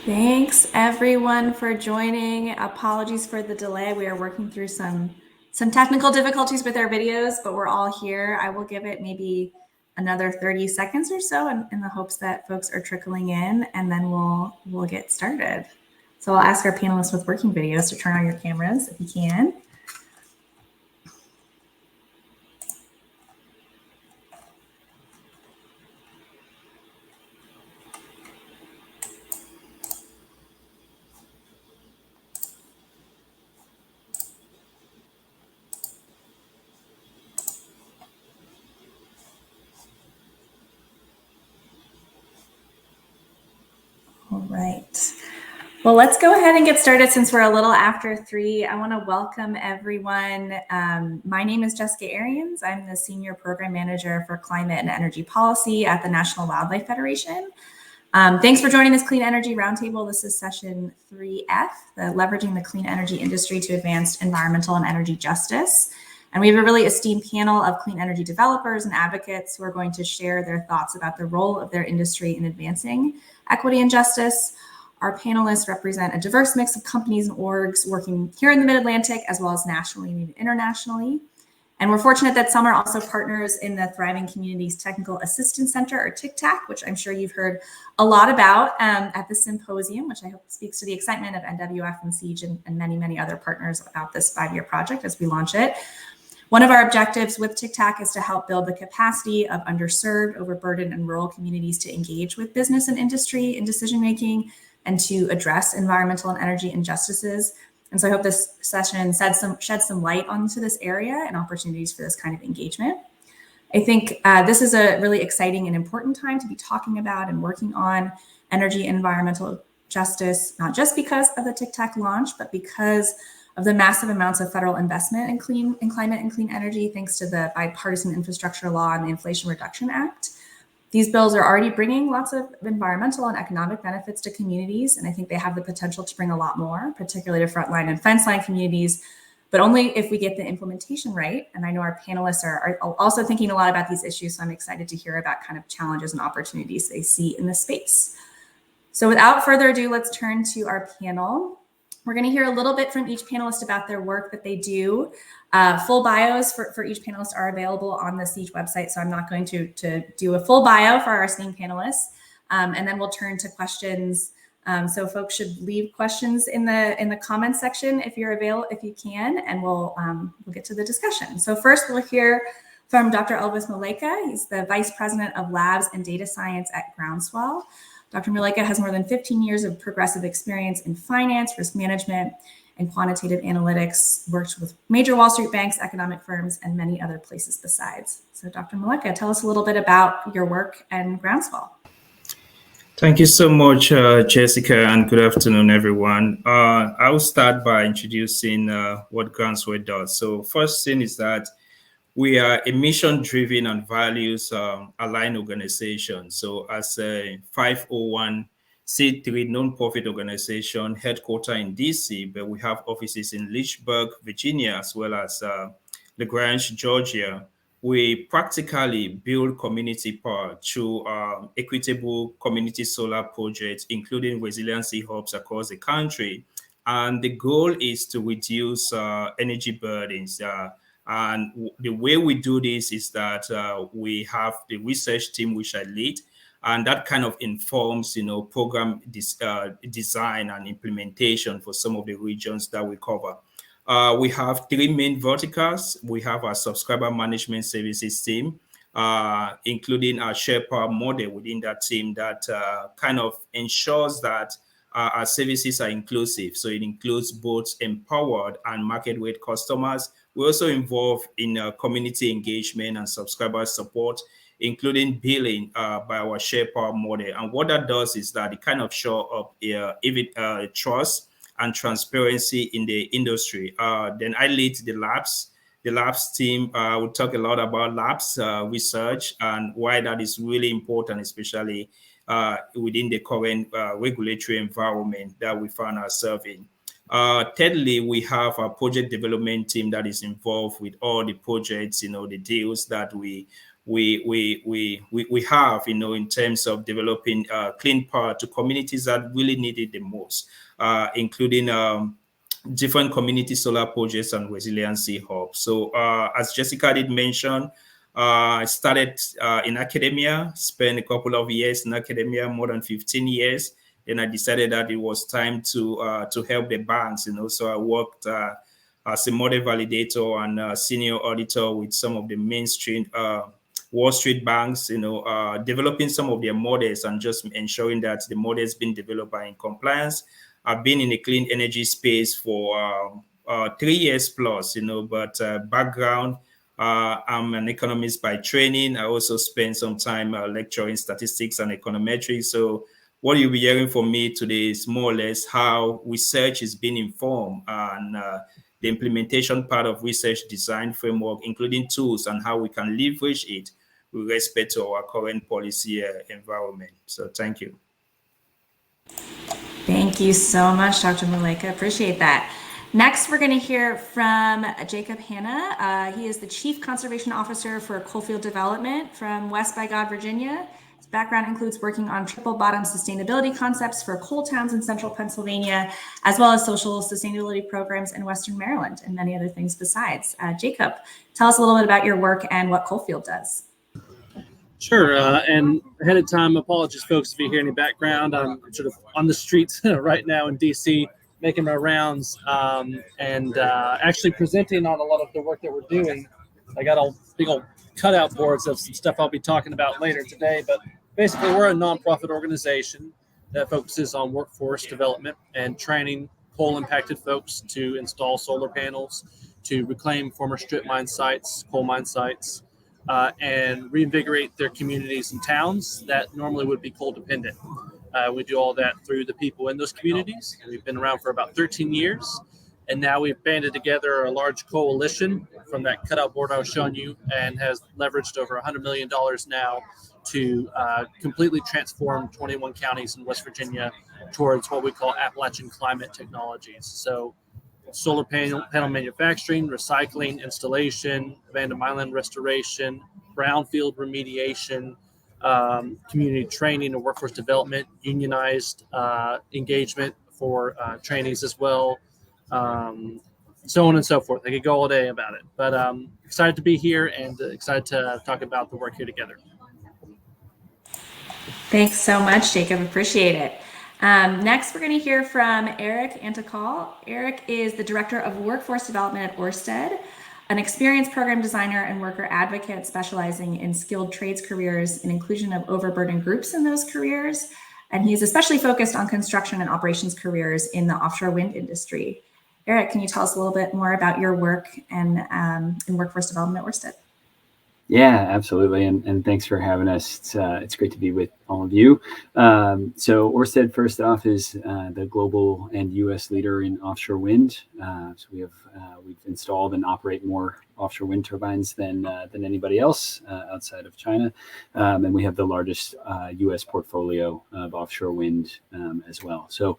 Thanks everyone for joining. Apologies for the delay. We are working through some technical difficulties with our videos, but we're all here. I will give it maybe another 30 seconds or so in the hopes that folks are trickling in, and then we'll get started. So I'll ask our panelists with working videos to turn on your cameras if you can. All right. Well, let's go ahead and get started since we're a little after 3. I want to welcome everyone. My name is Jessica Arians. I'm the Senior Program Manager for Climate and Energy Policy at the National Wildlife Federation. Thanks for joining this Clean Energy Roundtable. This is session 3F, the Leveraging the Clean Energy Industry to Advance Environmental and Energy Justice. And we have a really esteemed panel of clean energy developers and advocates who are going to share their thoughts about the role of their industry in advancing equity and justice. Our panelists represent a diverse mix of companies and orgs working here in the Mid-Atlantic, as well as nationally and internationally. And we're fortunate that some are also partners in the Thriving Communities Technical Assistance Center, or TCTAC, which I'm sure you've heard a lot about at the symposium, which I hope speaks to the excitement of NWF and SIEGE and many, many other partners about this 5-year project as we launch it. One of our objectives with TCTAC is to help build the capacity of underserved, overburdened, and rural communities to engage with business and industry in decision-making and to address environmental and energy injustices. And so I hope this session sheds some light onto this area and opportunities for this kind of engagement. I think this is a really exciting and important time to be talking about and working on energy and environmental justice, not just because of the TCTAC launch, but because of the massive amounts of federal investment in climate and clean energy, thanks to the Bipartisan Infrastructure Law and the Inflation Reduction Act. These bills are already bringing lots of environmental and economic benefits to communities, and I think they have the potential to bring a lot more, particularly to frontline and fence line communities, but only if we get the implementation right. And I know our panelists are also thinking a lot about these issues, so I'm excited to hear about kind of challenges and opportunities they see in this space. So without further ado, let's turn to our panel. We're going to hear a little bit from each panelist about their work that they do. Full bios for each panelist are available on the SIEGE website, so I'm not going to do a full bio for our esteemed panelists. And then we'll turn to questions. So folks should leave questions in the comments section if you're available, if you can, and we'll get to the discussion. So first we'll hear from Dr. Elvis Maleka. He's the Vice President of Labs and Data Science at Groundswell. Dr. Maleka has more than 15 years of progressive experience in finance, risk management, and quantitative analytics, worked with major Wall Street banks, economic firms, and many other places besides. So Dr. Maleka, tell us a little bit about your work and Groundswell. Thank you so much, Jessica, and good afternoon, everyone. I will start by introducing what Groundswell does. So first thing is that we are a mission-driven and values-aligned organization. So as a 501c3 non-profit organization headquartered in DC, but we have offices in Lynchburg, Virginia, as well as LaGrange, Georgia. We practically build community power through equitable community solar projects, including resiliency hubs across the country. And the goal is to reduce energy burdens. And the way we do this is that we have the research team, which I lead, and that kind of informs, program design and implementation for some of the regions that we cover. We have 3 main verticals. We have our subscriber management services team, including our share power model within that team that kind of ensures that our services are inclusive. So it includes both empowered and market rate customers. We're also involved in community engagement and subscriber support, including billing by our share power model. And what that does is that it kind of show up trust and transparency in the industry. Then I lead the labs. The labs team will talk a lot about labs research and why that is really important, especially within the current regulatory environment that we find ourselves in. Thirdly, we have a project development team that is involved with all the projects, the deals that we we have, in terms of developing clean power to communities that really need it the most, including different community solar projects and resiliency hubs. So as Jessica did mention, I started in academia, spent a couple of years in academia, more than 15 years. Then I decided that it was time to help the banks, So I worked as a model validator and senior auditor with some of the mainstream Wall Street banks, developing some of their models and just ensuring that the models being developed are in compliance. I've been in the clean energy space for 3 years plus, but background, I'm an economist by training. I also spent some time lecturing statistics and econometrics. So what you'll be hearing from me today is more or less how research is being informed and the implementation part of research design framework, including tools and how we can leverage it with respect to our current policy environment. So thank you. Thank you so much, Dr. Malaika. Appreciate that. Next, we're going to hear from Jacob Hanna. He is the Chief Conservation Officer for Coalfield Development from West by God, Virginia. His background includes working on triple bottom sustainability concepts for coal towns in central Pennsylvania, as well as social sustainability programs in Western Maryland, and many other things besides. Jacob, tell us a little bit about your work and what Coalfield does. Sure, and ahead of time, apologies, folks, if you hear any background. I'm sort of on the streets right now in DC, making my rounds, and actually presenting on a lot of the work that we're doing. I got a big old cutout boards of some stuff I'll be talking about later today, but basically we're a nonprofit organization that focuses on workforce development and training coal-impacted folks to install solar panels, to reclaim former strip mine sites, coal mine sites, and reinvigorate their communities and towns that normally would be coal dependent. We do all that through the people in those communities. We've been around for about 13 years, and now we've banded together a large coalition from that cutout board I was showing you, and has leveraged over $100 million now to completely transform 21 counties in West Virginia towards what we call Appalachian climate technologies. So solar panel manufacturing, recycling, installation, abandoned mine restoration, brownfield remediation, community training and workforce development, unionized engagement for trainees as well, so on and so forth. I could go all day about it, but excited to be here and excited to talk about the work here together. Thanks so much, Jacob. Appreciate it. Next, we're going to hear from Eric Antikal. Eric is the Director of Workforce Development at Ørsted, an experienced program designer and worker advocate specializing in skilled trades careers and inclusion of overburdened groups in those careers. And he's especially focused on construction and operations careers in the offshore wind industry. Eric, can you tell us a little bit more about your work and in workforce development at Ørsted? Yeah, absolutely. And thanks for having us. It's great to be with all of you. So Ørsted, first off, is the global and U.S. leader in offshore wind. So we've installed and operate more offshore wind turbines than anybody else outside of China. And we have the largest U.S. portfolio of offshore wind as well. So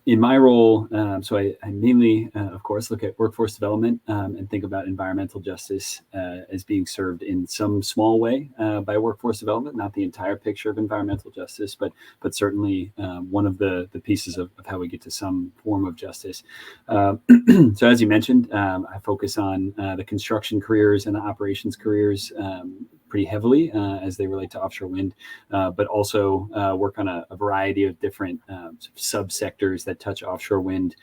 in my role, so I mainly, of course, look at workforce development and think about environmental justice as being served in some small way by workforce development, not the entire picture of environmental justice, but certainly one of the pieces of how we get to some form of justice. So as you mentioned, I focus on the construction careers and the operations careers pretty heavily as they relate to offshore wind, but also work on a variety of different subsectors that touch offshore wind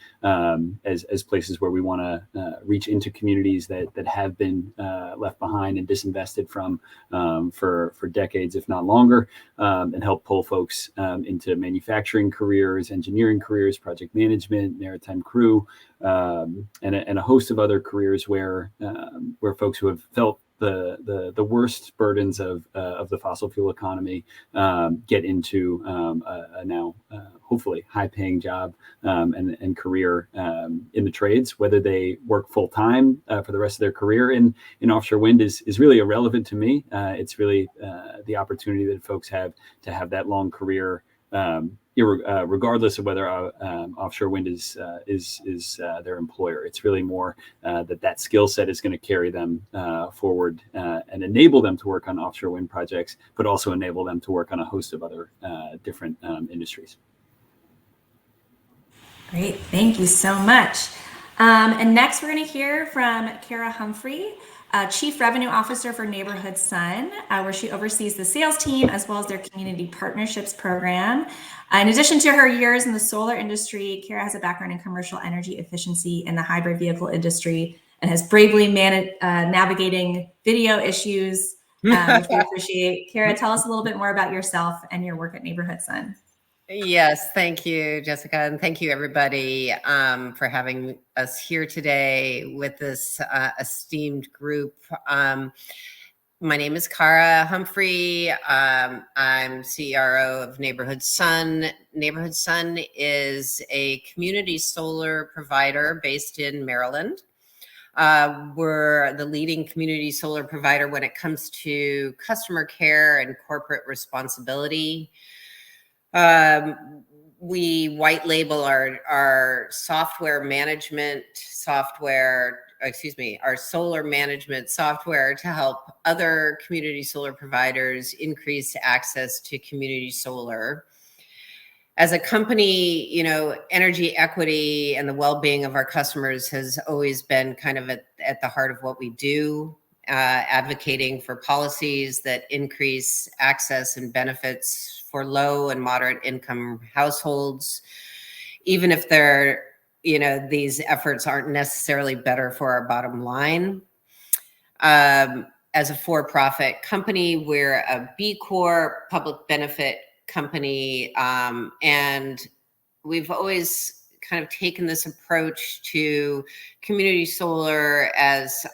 as places where we want to reach into communities that have been left behind and disinvested from for decades, if not longer, and help pull folks into manufacturing careers, engineering careers, project management, maritime crew, and a host of other careers where folks who have felt the worst burdens of the fossil fuel economy get into a now hopefully high-paying job and career in the trades. Whether they work full-time for the rest of their career in offshore wind is really irrelevant to me. It's really the opportunity that folks have to have that long career regardless of whether offshore wind is their employer. It's really more that skill set is going to carry them forward and enable them to work on offshore wind projects, but also enable them to work on a host of other different industries. Great, thank you so much. And next, we're going to hear from Kara Humphrey, Chief Revenue Officer for Neighborhood Sun, where she oversees the sales team as well as their community partnerships program. In addition to her years in the solar industry, Kara has a background in commercial energy efficiency in the hybrid vehicle industry and has bravely navigating video issues, which we appreciate. Kara, tell us a little bit more about yourself and your work at Neighborhood Sun. Yes, thank you, Jessica, and thank you, everybody, for having us here today with this esteemed group. My name is Kara Humphrey. I'm CRO of Neighborhood Sun. Neighborhood Sun is a community solar provider based in Maryland. We're the leading community solar provider when it comes to customer care and corporate responsibility. We white label our software management software, our solar management software to help other community solar providers increase access to community solar. As a company, energy equity and the well-being of our customers has always been kind of at the heart of what we do. Advocating for policies that increase access and benefits for low and moderate income households, even if these efforts aren't necessarily better for our bottom line. As a for-profit company, we're a B Corp, public benefit company, and we've always kind of taken this approach to community solar as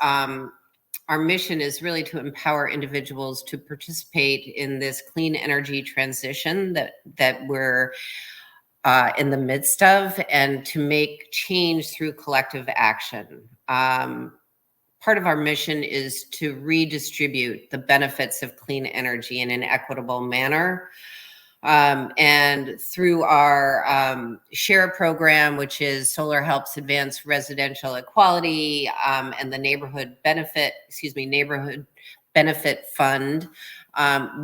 our mission is really to empower individuals to participate in this clean energy transition that we're in the midst of, and to make change through collective action. Part of our mission is to redistribute the benefits of clean energy in an equitable manner. And through our SHARE program, which is Solar Helps Advance Residential Equality, and the Neighborhood Benefit Fund,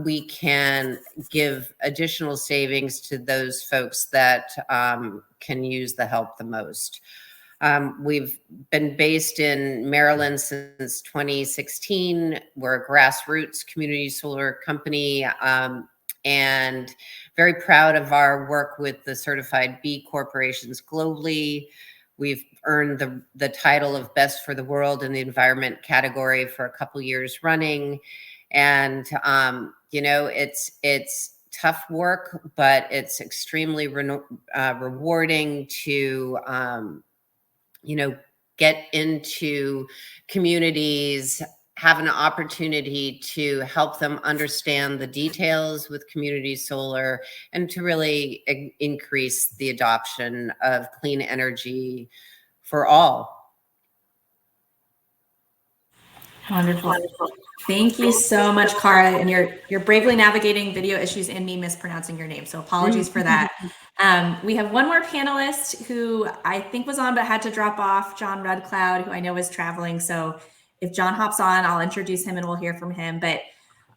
we can give additional savings to those folks that can use the help the most. We've been based in Maryland since 2016. We're a grassroots community solar company, and very proud of our work with the certified B corporations globally. We've earned the title of Best for the World in the environment category for a couple years running. And, it's tough work, but it's extremely rewarding to, get into communities, have an opportunity to help them understand the details with community solar, and to really increase the adoption of clean energy for all. Wonderful. Thank you so much, Kara. And you're bravely navigating video issues and me mispronouncing your name. So apologies for that. We have one more panelist who I think was on but had to drop off, John Redcloud, who I know is traveling. So if John hops on, I'll introduce him and we'll hear from him. But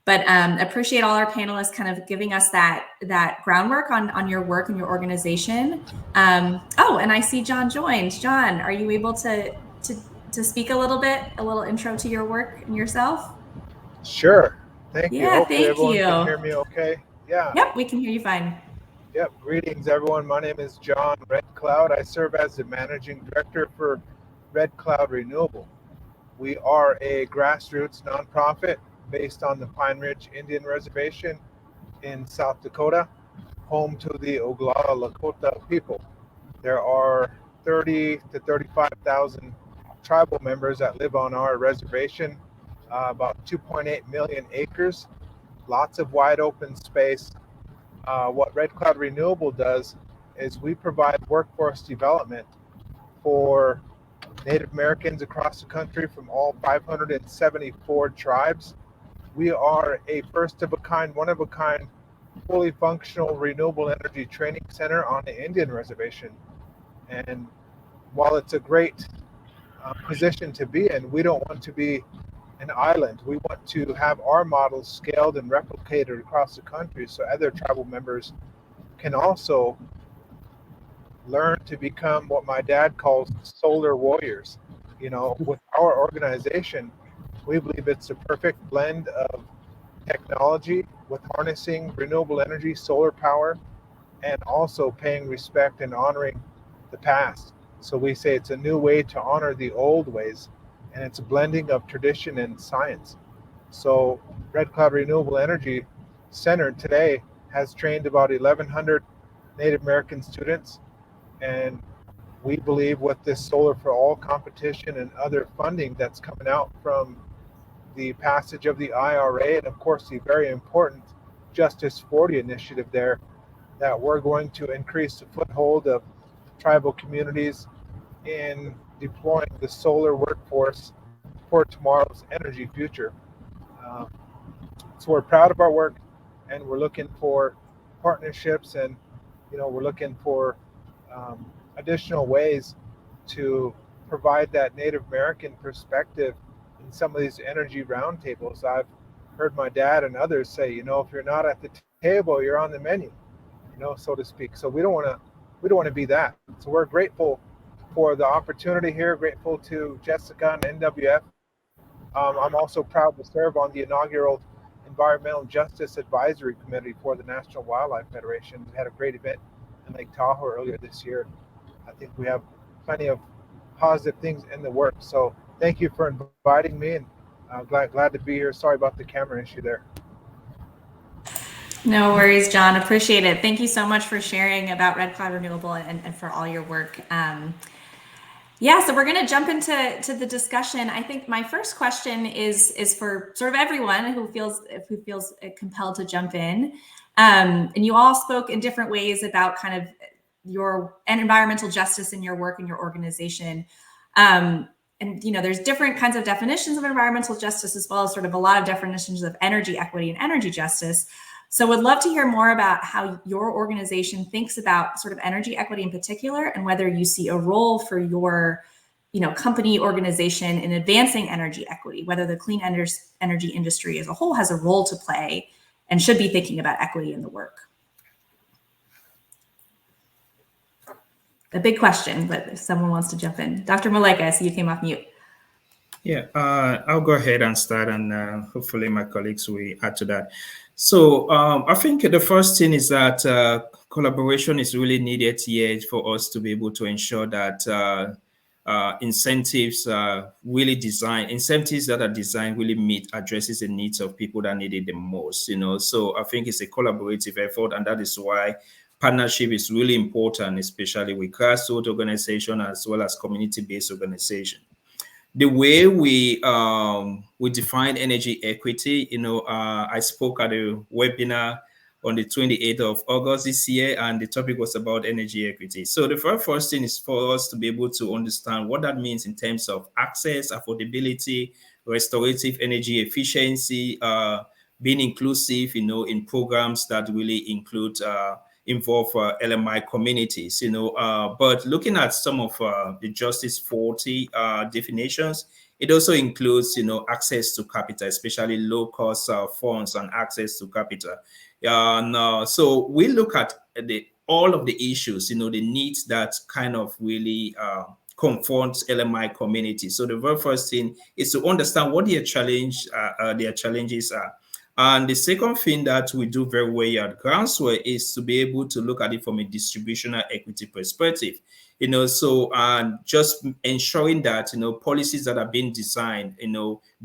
appreciate all our panelists kind of giving us that groundwork on your work and your organization. And I see John joined. John, are you able to speak a little intro to your work and yourself? Sure. Thank you. Hopefully thank everyone you. can hear me okay. Yeah. Yep, we can hear you fine. Yep. Greetings, everyone. My name is John Redcloud. I serve as the managing director for Redcloud Renewable. We are a grassroots nonprofit based on the Pine Ridge Indian Reservation in South Dakota, home to the Oglala Lakota people. There are 30 to 35,000 tribal members that live on our reservation, about 2.8 million acres, lots of wide open space. What Redcloud Renewable does is we provide workforce development for Native Americans across the country from all 574 tribes. We are a first of a kind, one of a kind fully functional renewable energy training center on the Indian reservation. And while it's a great position to be in, we don't want to be an island. We want to have our models scaled and replicated across the country so other tribal members can also learn to become what my dad calls solar warriors. You know, with our organization, we believe it's the perfect blend of technology with harnessing renewable energy, solar power, and also paying respect and honoring the past. So we say it's a new way to honor the old ways, and it's a blending of tradition and science. So Red Cloud Renewable Energy Center today has trained about 1,100 Native American students, and we believe with this Solar for All competition and other funding that's coming out from the passage of the IRA, and of course the very important Justice 40 initiative there, that we're going to increase the foothold of tribal communities in deploying the solar workforce for tomorrow's energy future. Um, so we're proud of our work, and we're looking for partnerships, and we're looking for additional ways to provide that Native American perspective in some of these energy roundtables. I've heard my dad and others say, if you're not at the table, you're on the menu, so to speak. So we don't want to be that. So we're grateful for the opportunity here. Grateful to Jessica and NWF. I'm also proud to serve on the inaugural Environmental Justice Advisory Committee for the National Wildlife Federation. We had a great event in Lake Tahoe earlier this year. I think we have plenty of positive things in the works. So thank you for inviting me, and glad to be here. Sorry about the camera issue there. No worries, John. Appreciate it. Thank you so much for sharing about Red Cloud Renewable and for all your work. Yeah, so we're going to jump into the discussion. I think my first question is for sort of everyone who feels compelled to jump in. And you all spoke in different ways about kind of your environmental justice in your work and your organization. And there's different kinds of definitions of environmental justice, as well as sort of a lot of definitions of energy equity and energy justice. So would love to hear more about how your organization thinks about sort of energy equity in particular, and whether you see a role for your, company organization in advancing energy equity, whether the clean energy industry as a whole has a role to play and should be thinking about equity in the work. A big question, but if someone wants to jump in. Dr. Malaika, I see you came off mute. Yeah, I'll go ahead and start, and hopefully my colleagues will add to that. So I think the first thing is that collaboration is really needed here for us to be able to ensure that incentives that are designed really addresses the needs of people that need it the most. So I think it's a collaborative effort, and that is why partnership is really important, especially with grassroots organization as well as community-based organization. The way we define energy equity, I spoke at a webinar on the 28th of August this year, and the topic was about energy equity. So the first thing is for us to be able to understand what that means in terms of access, affordability, restorative energy efficiency, being inclusive, in programs that really involve LMI communities, but looking at some of the Justice 40 definitions, it also includes, access to capital, especially low-cost funds and access to capital. So we look at all of the issues, the needs that kind of really confront LMI communities. So the very first thing is to understand what their challenges are. And the second thing that we do very well at Groundswell is to be able to look at it from a distributional equity perspective. So just ensuring that, policies that are being designed,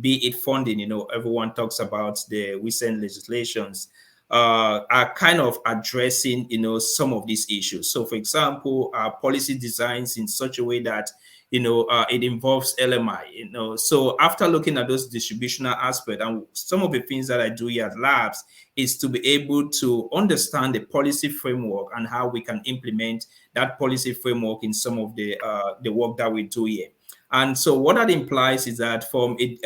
be it funding, everyone talks about the recent legislations, are kind of addressing, some of these issues. So for example, policy designs in such a way that it involves LMI, so after looking at those distributional aspects, and some of the things that I do here at Labs is to be able to understand the policy framework and how we can implement that policy framework in some of the work that we do here. And so what that implies is that from a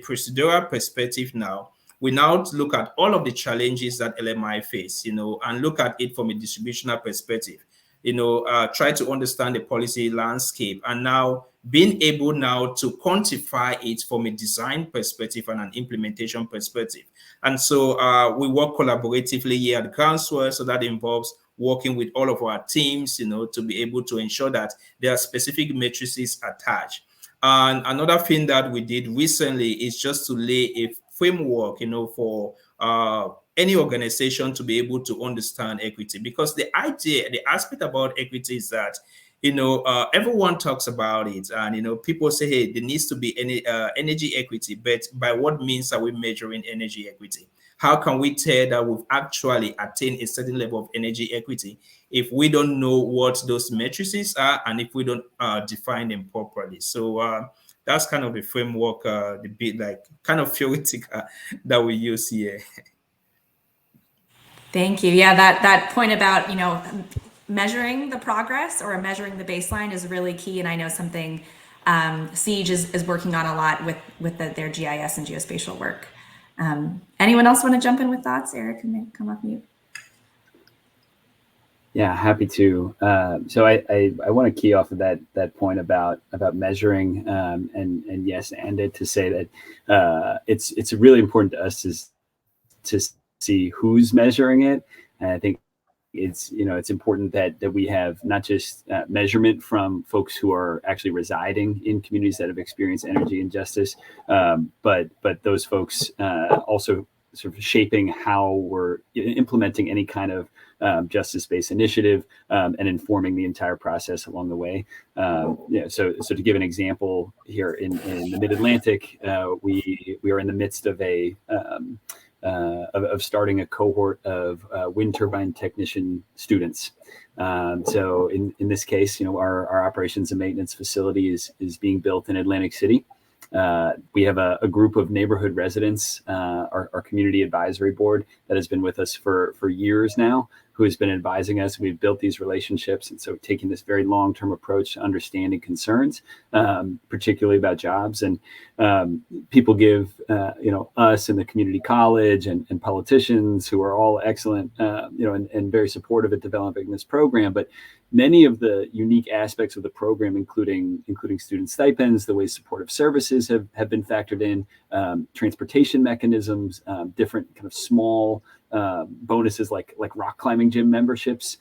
procedural perspective now, we now look at all of the challenges that LMI face, and look at it from a distributional perspective. Try to understand the policy landscape, and now being able now to quantify it from a design perspective and an implementation perspective. And so we work collaboratively here at Groundswell, so that involves working with all of our teams, to be able to ensure that there are specific matrices attached. And another thing that we did recently is just to lay a framework, for any organization to be able to understand equity, because the aspect about equity is that everyone talks about it, and people say, hey, there needs to be any energy equity, but by what means are we measuring energy equity? How can we tell that we've actually attained a certain level of energy equity if we don't know what those matrices are and if we don't define them properly? So that's kind of a framework, the bit like kind of theoretical that we use here. Thank you. Yeah, that point about, measuring the progress or measuring the baseline is really key. And I know something Siege is working on a lot with their GIS and geospatial work. Anyone else want to jump in with thoughts? Eric, can they come off mute? Yeah, happy to. So I want to key off of that point about measuring, and yes, and it to say that it's really important to us to see who's measuring it. And I think it's important that we have not just measurement from folks who are actually residing in communities that have experienced energy injustice, but those folks also sort of shaping how we're implementing any kind of justice-based initiative, and informing the entire process along the way. So to give an example, here in the Mid-Atlantic, we are in the midst of of starting a cohort of wind turbine technician students. So in this case, our operations and maintenance facility is being built in Atlantic City. We have a group of neighborhood residents, our community advisory board that has been with us for years now, who has been advising us. We've built these relationships. And so taking this very long-term approach to understanding concerns, particularly about jobs. And people give, us and the community college and politicians who are all excellent, and very supportive at developing this program. But many of the unique aspects of the program, including student stipends, the way supportive services have been factored in, transportation mechanisms, different kind of small bonuses like rock climbing gym memberships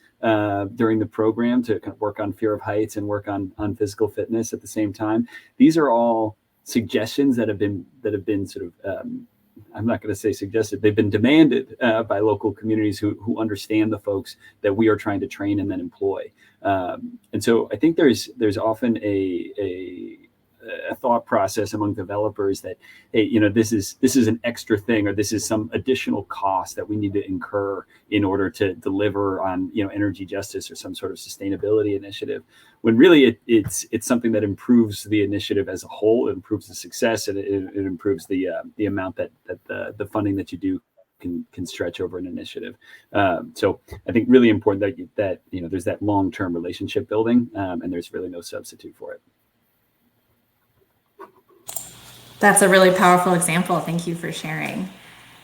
during the program to kind of work on fear of heights and work on physical fitness at the same time. These are all suggestions that have been sort of I'm not going to say suggested, they've been demanded by local communities who understand the folks that we are trying to train and then employ. And so I think there's often a thought process among developers that, hey, this is an extra thing, or this is some additional cost that we need to incur in order to deliver on, energy justice or some sort of sustainability initiative, when really it's something that improves the initiative as a whole. It improves the success, and it improves the amount that the funding that you do can stretch over an initiative. So I think really important that there's that long-term relationship building, and there's really no substitute for it. That's a really powerful example. Thank you for sharing.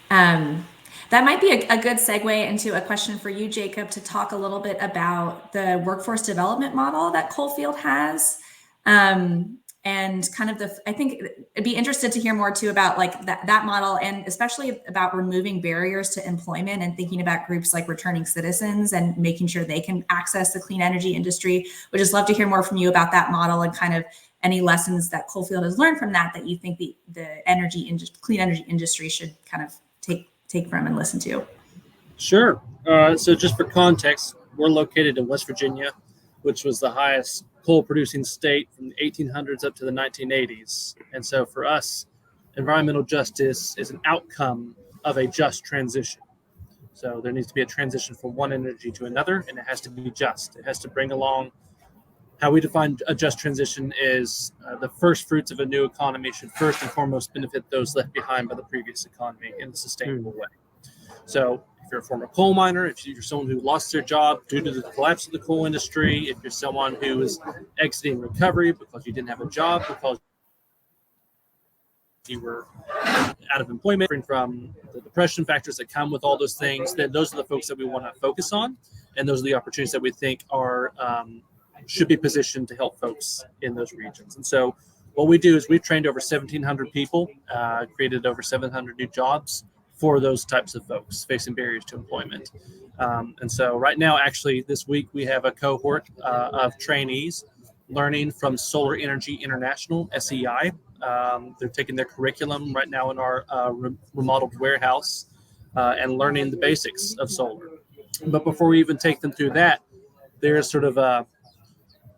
That might be a good segue into a question for you, Jacob, to talk a little bit about the workforce development model that Coalfield has. And kind of I think I'd be interested to hear more too about like that model, and especially about removing barriers to employment and thinking about groups like returning citizens and making sure they can access the clean energy industry. Would just love to hear more from you about that model and kind of any lessons that Coalfield has learned from that you think the clean energy industry should kind of take from and listen to. Sure. So just for context, we're located in West Virginia, which was the highest coal producing state from the 1800s up to the 1980s. And so for us, environmental justice is an outcome of a just transition. So there needs to be a transition from one energy to another, and it has to be just. It has to bring along, how we define a just transition is the first fruits of a new economy should first and foremost benefit those left behind by the previous economy in a sustainable way. So if you're a former coal miner, if you're someone who lost their job due to the collapse of the coal industry, if you're someone who is exiting recovery because you didn't have a job, because you were out of employment, from the depression factors that come with all those things, then those are the folks that we want to focus on. And those are the opportunities that we think are should be positioned to help folks in those regions. And so what we do is we've trained over 1,700 people, created over 700 new jobs for those types of folks facing barriers to employment. And so right now, actually, this week, we have a cohort of trainees learning from Solar Energy International, SEI. They're taking their curriculum right now in our remodeled warehouse and learning the basics of solar. But before we even take them through that, there's sort of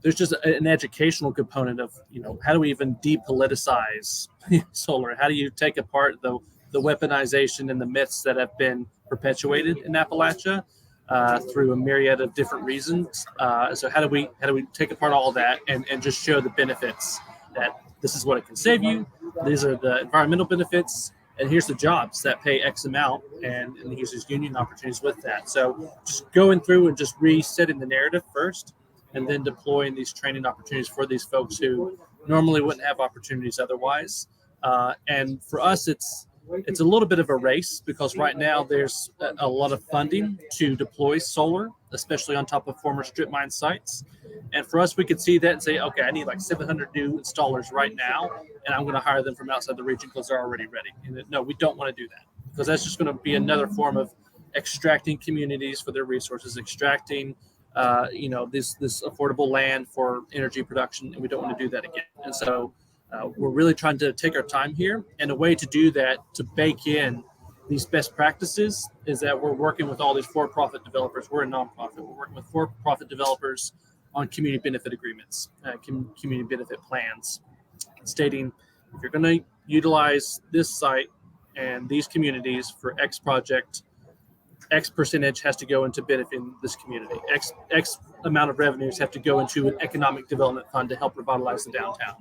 there's just an educational component of, how do we even depoliticize solar? How do you take apart the weaponization and the myths that have been perpetuated in Appalachia through a myriad of different reasons? So how do we take apart all of that and just show the benefits, that this is what it can save you, these are the environmental benefits, and here's the jobs that pay X amount, and here's these union opportunities with that. So just going through and just resetting the narrative first, and then deploying these training opportunities for these folks who normally wouldn't have opportunities otherwise. And for us, it's a little bit of a race, because right now there's a lot of funding to deploy solar, especially on top of former strip mine sites. And for us, we could see that and say, okay, I need like 700 new installers right now, and I'm going to hire them from outside the region because they're already ready. And no, we don't want to do that, because that's just going to be another form of extracting communities for their resources, extracting this affordable land for energy production, and we don't want to do that again. And so we're really trying to take our time here, and a way to do that, to bake in these best practices, is that we're working with all these for-profit developers. We're a nonprofit. We're working with for-profit developers on community benefit agreements, community benefit plans, stating if you're going to utilize this site and these communities for X project, X percentage has to go into benefiting this community. X amount of revenues have to go into an economic development fund to help revitalize the downtown.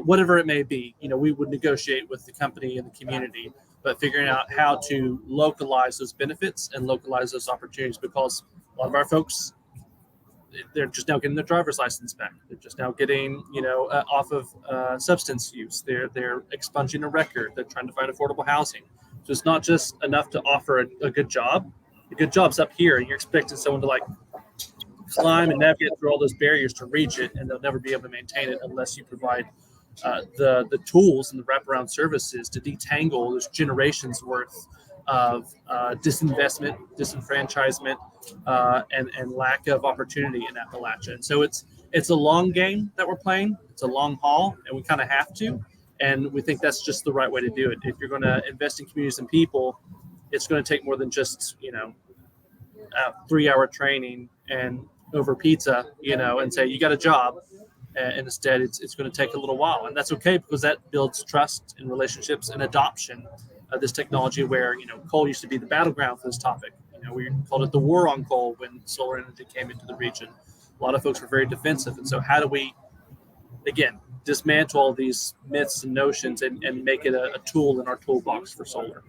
Whatever it may be, we would negotiate with the company and the community, but figuring out how to localize those benefits and localize those opportunities, because a lot of our folks, they're just now getting their driver's license back. They're just now getting, off of substance use. They're expunging a record. They're trying to find affordable housing. So it's not just enough to offer a good job. The good job's up here, and you're expecting someone to climb and navigate through all those barriers to reach it, and they'll never be able to maintain it unless you provide the tools and the wraparound services to detangle those generations worth of disinvestment, disenfranchisement, and lack of opportunity in Appalachia. And so it's a long game that we're playing. It's a long haul, and we kind of have to. And we think that's just the right way to do it. If you're going to invest in communities and people, it's going to take more than just, 3-hour training and over pizza, and say, you got a job. And instead, it's going to take a little while. And that's okay, because that builds trust and relationships and adoption of this technology, where, coal used to be the battleground for this topic. We called it the war on coal when solar energy came into the region. A lot of folks were very defensive. And so how do we, again, dismantle all these myths and notions and make it a tool in our toolbox for solar?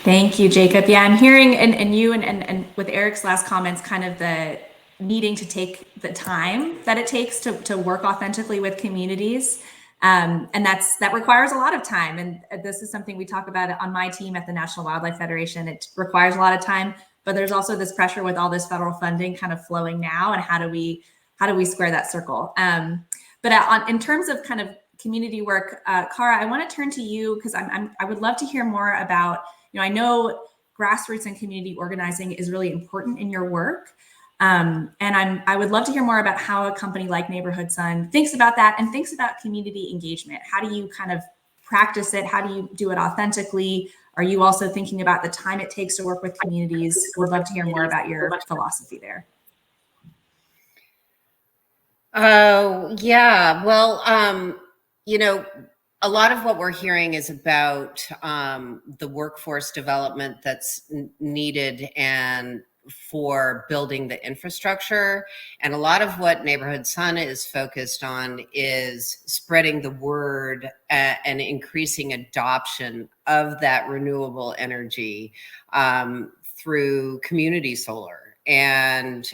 Thank you, Jacob. Yeah, I'm hearing and you and with Eric's last comments, kind of the needing to take the time that it takes to work authentically with communities. And that requires a lot of time. And this is something we talk about on my team at the National Wildlife Federation. It requires a lot of time, but there's also this pressure with all this federal funding kind of flowing now. And how do we square that circle? But in terms of kind of community work, Cara, I want to turn to you, because I would love to hear more about, I know grassroots and community organizing is really important in your work. And I would love to hear more about how a company like Neighborhood Sun thinks about that and thinks about community engagement. How do you kind of practice it? How do you do it authentically? Are you also thinking about the time it takes to work with communities? Would love to hear more about your philosophy there. Oh, yeah. Well, a lot of what we're hearing is about the workforce development that's needed and for building the infrastructure. And a lot of what Neighborhood Sun is focused on is spreading the word and increasing adoption of that renewable energy through community solar. And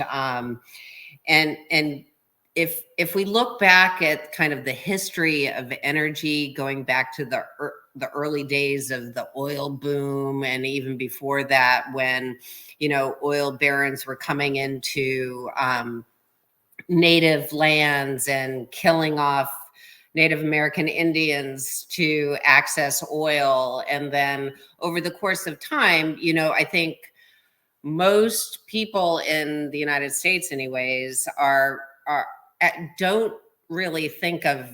if we look back at kind of the history of energy, going back to the early days of the oil boom, and even before that, when, you know, oil barons were coming into native lands and killing off Native American Indians to access oil. And then over the course of time, you know, I think most people in the United States anyways don't really think of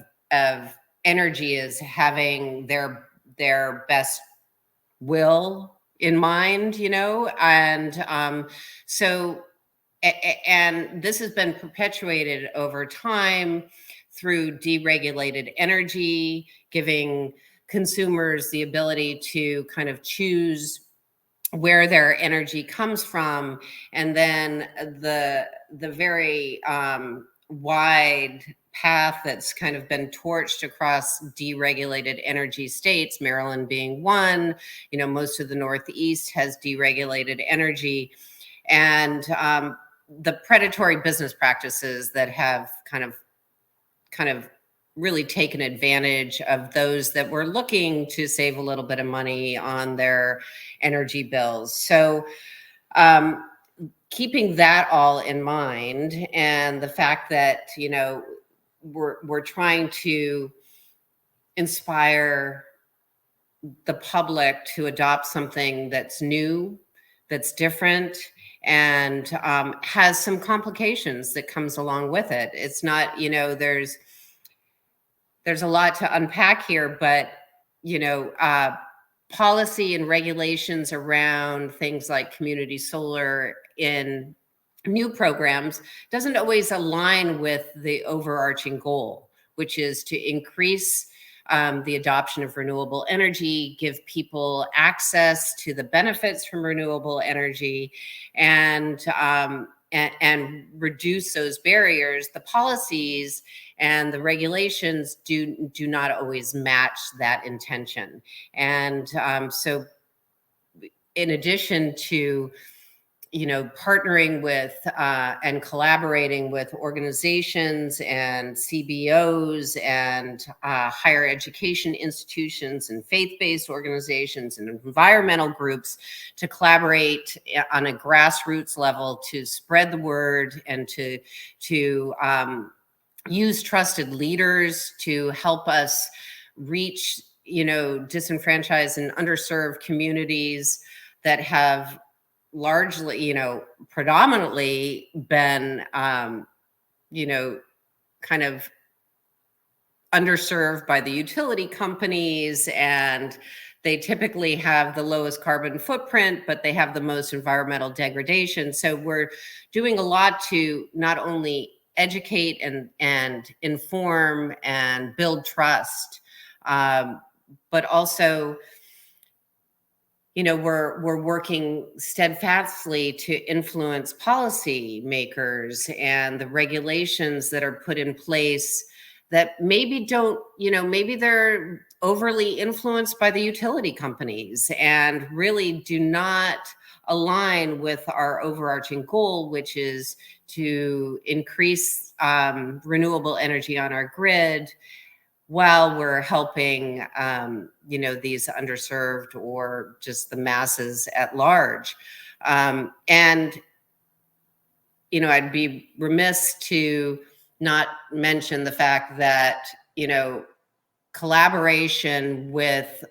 energy as having their best will in mind, you know, and so and this has been perpetuated over time through deregulated energy, giving consumers the ability to kind of choose where their energy comes from, and then the very wide path that's kind of been torched across deregulated energy states, Maryland being one. You know, most of the Northeast has deregulated energy, and the predatory business practices that have kind of really taken advantage of those that were looking to save a little bit of money on their energy bills. So keeping that all in mind, and the fact that, you know, we're trying to inspire the public to adopt something that's new, that's different, and has some complications that comes along with it. It's not, you know, there's a lot to unpack here, but, you know, policy and regulations around things like community solar in new programs doesn't always align with the overarching goal, which is to increase the adoption of renewable energy, give people access to the benefits from renewable energy, and reduce those barriers. The policies and the regulations do not always match that intention. And so in addition to, you know, partnering with and collaborating with organizations and CBOs and higher education institutions and faith-based organizations and environmental groups to collaborate on a grassroots level to spread the word and to use trusted leaders to help us reach, you know, disenfranchised and underserved communities that have largely, you know, predominantly been, you know, kind of underserved by the utility companies, and they typically have the lowest carbon footprint, but they have the most environmental degradation. So we're doing a lot to not only educate and inform and build trust, but also, you know, we're working steadfastly to influence policy makers and the regulations that are put in place that maybe don't, you know, maybe they're overly influenced by the utility companies and really do not align with our overarching goal, which is to increase renewable energy on our grid while we're helping, you know, these underserved or just the masses at large. And, you know, I'd be remiss to not mention the fact that, you know, collaboration with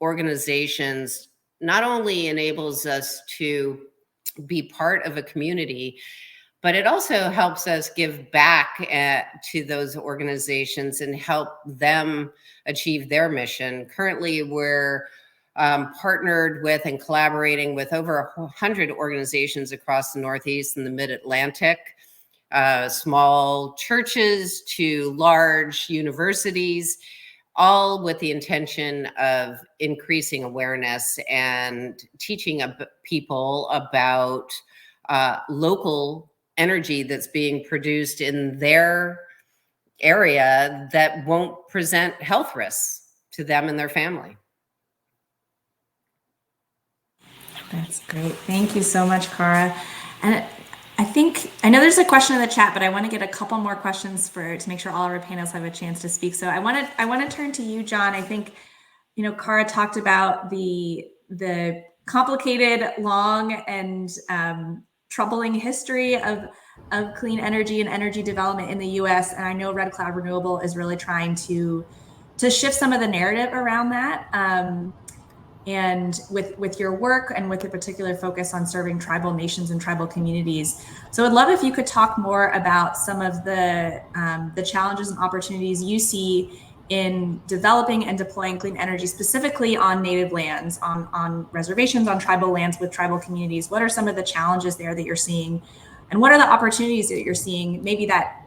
organizations not only enables us to be part of a community, but it also helps us give back to those organizations and help them achieve their mission. Currently, we're partnered with and collaborating with over 100 organizations across the Northeast and the Mid-Atlantic, small churches to large universities, all with the intention of increasing awareness and teaching people about local energy that's being produced in their area that won't present health risks to them and their family. That's great. Thank you so much, Cara. And I know there's a question in the chat, but I want to get a couple more questions to make sure all of our panelists have a chance to speak. So I want to turn to you, John. I think, Cara talked about the complicated, long, and troubling history of clean energy and energy development in the U.S. And I know Red Cloud Renewable is really trying to shift some of the narrative around that. And with your work and with a particular focus on serving tribal nations and tribal communities. So I'd love if you could talk more about some of the challenges and opportunities you see in developing and deploying clean energy, specifically on native lands, on reservations, on tribal lands with tribal communities. What are some of the challenges there that you're seeing? And what are the opportunities that you're seeing, maybe that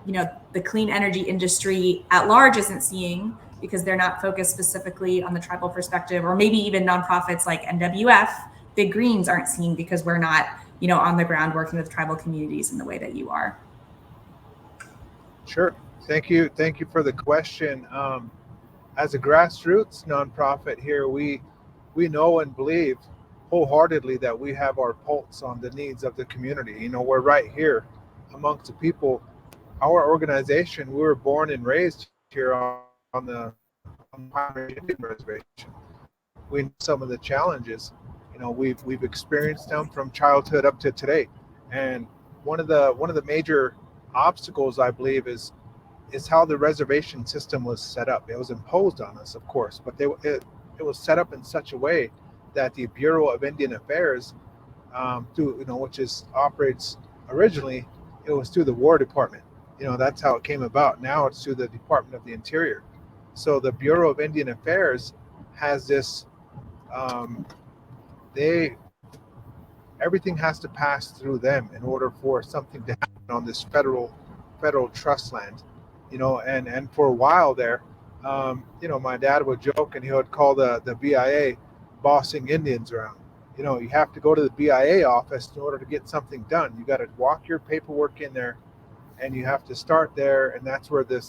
the clean energy industry at large isn't seeing, because they're not focused specifically on the tribal perspective, or maybe even nonprofits like NWF, Big Greens, aren't seeing because we're not, on the ground working with tribal communities in the way that you are. Sure. Thank you for the question. As a grassroots nonprofit here, we know and believe wholeheartedly that we have our pulse on the needs of the community. We're right here amongst the people. Our organization, we were born and raised here on the Pioneer Indian Reservation. We know some of the challenges. We've experienced them from childhood up to today. And one of the major obstacles, I believe, is how the reservation system was set up. It was imposed on us, of course, but it was set up in such a way that the Bureau of Indian Affairs, which operates originally, it was through the War Department. That's how it came about. Now it's through the Department of the Interior. So the Bureau of Indian Affairs has this. Everything has to pass through them in order for something to happen on this federal trust land. And for a while there, my dad would joke and he would call the BIA bossing Indians around. You have to go to the BIA office in order to get something done. You got to walk your paperwork in there, and you have to start there, and that's where the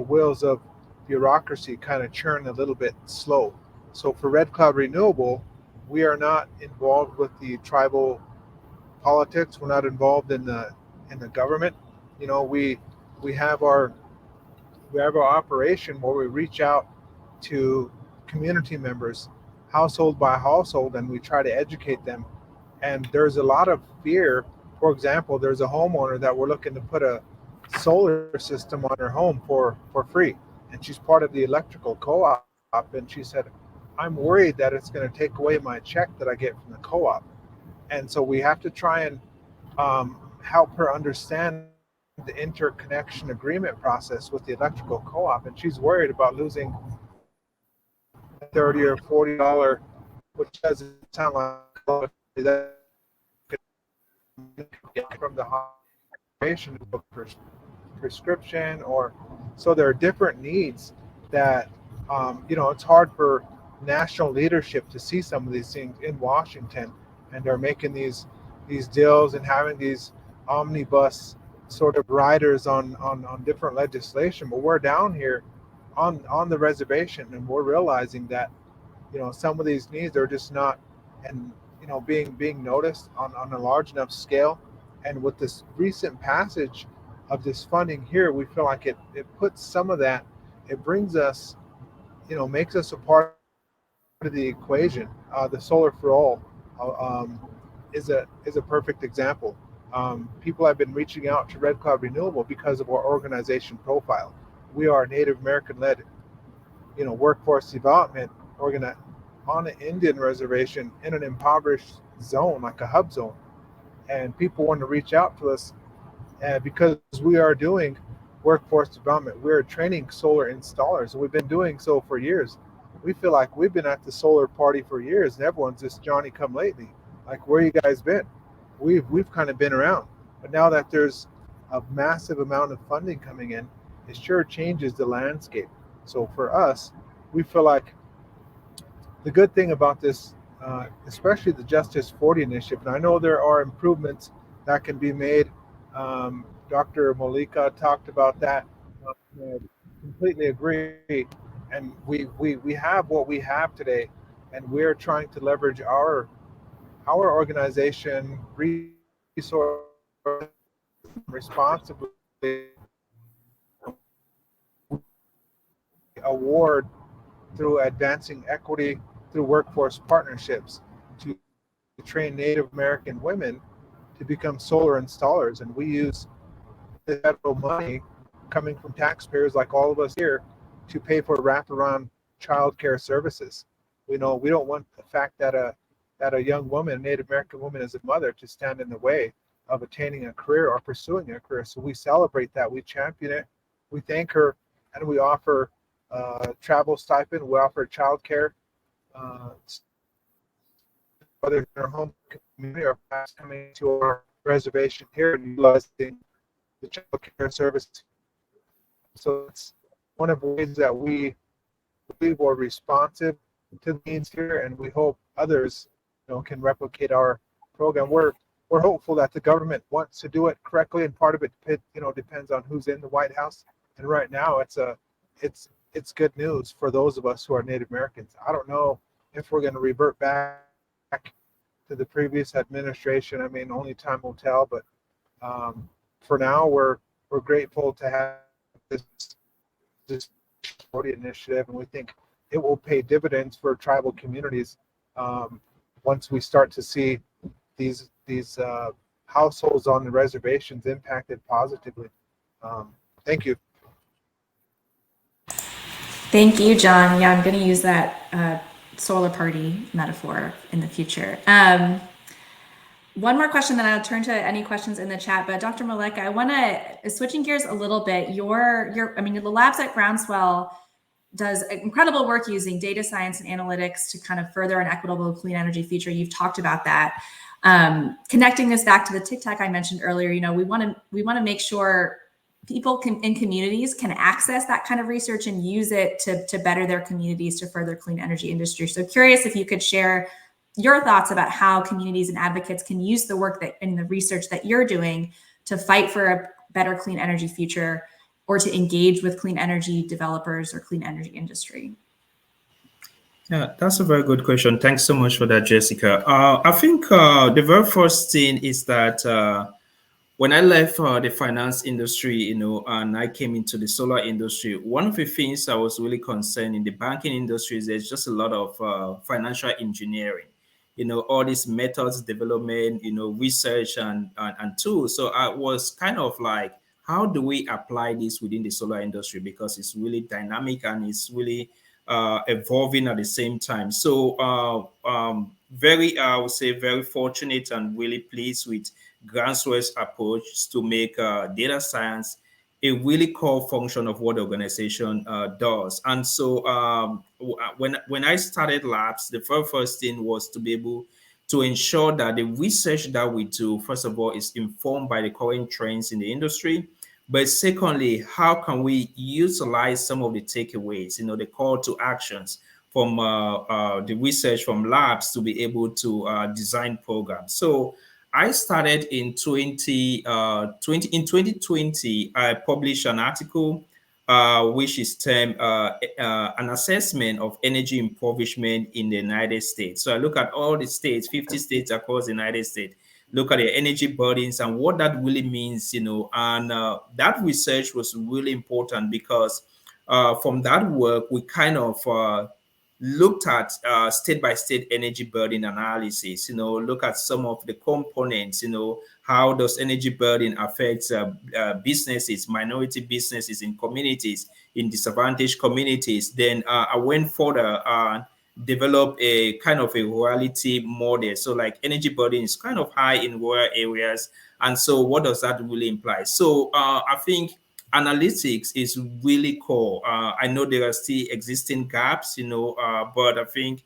wheels of bureaucracy kind of churn a little bit slow. So for Red Cloud Renewable, we are not involved with the tribal politics. We're not involved in the government. We have our operation where we reach out to community members, household by household, and we try to educate them. And there's a lot of fear. For example, there's a homeowner that we're looking to put a solar system on her home for free, and she's part of the electrical co-op, and she said, I'm worried that it's going to take away my check that I get from the co-op. And so we have to try and help her understand the interconnection agreement process with the electrical co-op, and she's worried about losing $30 or $40, which doesn't sound like that from the operation prescription. Or so there are different needs that it's hard for national leadership to see some of these things in Washington, and they're making these deals and having these omnibus sort of riders on different legislation. But we're down here on the reservation, and we're realizing that some of these needs are just not being noticed on a large enough scale. And with this recent passage of this funding here, we feel like it puts some of that, it brings us, makes us a part of the equation. The Solar for All is a perfect example. People have been reaching out to Red Cloud Renewable because of our organization profile. We are Native American-led, workforce development on an Indian reservation in an impoverished zone, like a hub zone. And people want to reach out to us because we are doing workforce development. We're training solar installers, and we've been doing so for years. We feel like we've been at the solar party for years, and everyone's just Johnny come lately. Like, where you guys been? We've kind of been around. But now that there's a massive amount of funding coming in, it sure changes the landscape. So for us, we feel like the good thing about this, especially the Justice 40 initiative, and I know there are improvements that can be made. Dr. Malika talked about that. Completely agree. And we have what we have today, and we're trying to leverage our organization, resource responsibly award through advancing equity through workforce partnerships to train Native American women to become solar installers. And we use the federal money coming from taxpayers like all of us here to pay for wraparound child care services. We know we don't want the fact that a young woman, a Native American woman, as a mother to stand in the way of attaining a career or pursuing a career. So we celebrate that, we champion it, we thank her, and we offer travel stipend, we offer child care, whether in our home community or perhaps coming to our reservation here and utilizing the child care service. So it's one of the ways that we believe we're responsive to the needs here, and we hope others, can replicate our program. We're hopeful that the government wants to do it correctly, and part of it, depends on who's in the White House. And right now, it's good news for those of us who are Native Americans. I don't know if we're going to revert back to the previous administration. I mean, only time will tell. But for now, we're grateful to have this initiative, and we think it will pay dividends for tribal communities once we start to see these households on the reservations impacted positively. Thank you. Thank you, John. Yeah, I'm going to use that solar party metaphor in the future. One more question, then I'll turn to any questions in the chat. But Dr. Malek, I want to, switching gears a little bit, the labs at Groundswell does incredible work using data science and analytics to kind of further an equitable clean energy future. You've talked about that. Connecting this back to the TCTAC I mentioned earlier, we want to make sure people in communities can access that kind of research and use it to better their communities, to further clean energy industry. So curious if you could share your thoughts about how communities and advocates can use the work and the research that you're doing to fight for a better clean energy future, or to engage with clean energy developers or clean energy industry. Yeah, that's a very good question. Thanks so much for that, Jessica. I think the very first thing is that when I left the finance industry, and I came into the solar industry, one of the things I was really concerned in the banking industry is there's just a lot of financial engineering, all these methods development, research and tools. So I was kind of like, how do we apply this within the solar industry? Because it's really dynamic and it's really evolving at the same time. So I would say very fortunate and really pleased with Groundswell's approach to make data science a really core function of what the organization does. And so when I started labs, the very first thing was to be able to ensure that the research that we do, first of all, is informed by the current trends in the industry. But secondly, how can we utilize some of the takeaways, the call to actions from the research from labs to be able to design programs? So I started in 2020. I published an article which is termed an assessment of energy impoverishment in the United States. So I look at all the states, 50 states across the United States, look at their energy burdens and what that really means, and that research was really important because from that work, we kind of looked at state-by-state energy burden analysis, look at some of the components, how does energy burden affect businesses, minority businesses in communities, in disadvantaged communities. Then I went further and developed a kind of a rurality model. So like energy burden is kind of high in rural areas. And so what does that really imply? So I think analytics is really core. I know there are still existing gaps, but I think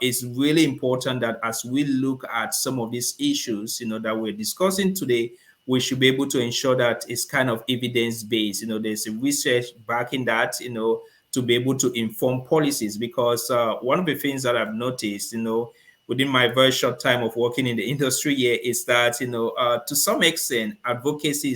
it's really important that as we look at some of these issues, that we're discussing today, we should be able to ensure that it's kind of evidence-based. There's a research backing that, to be able to inform policies. Because one of the things that I've noticed, within my very short time of working in the industry here is that, to some extent, advocacy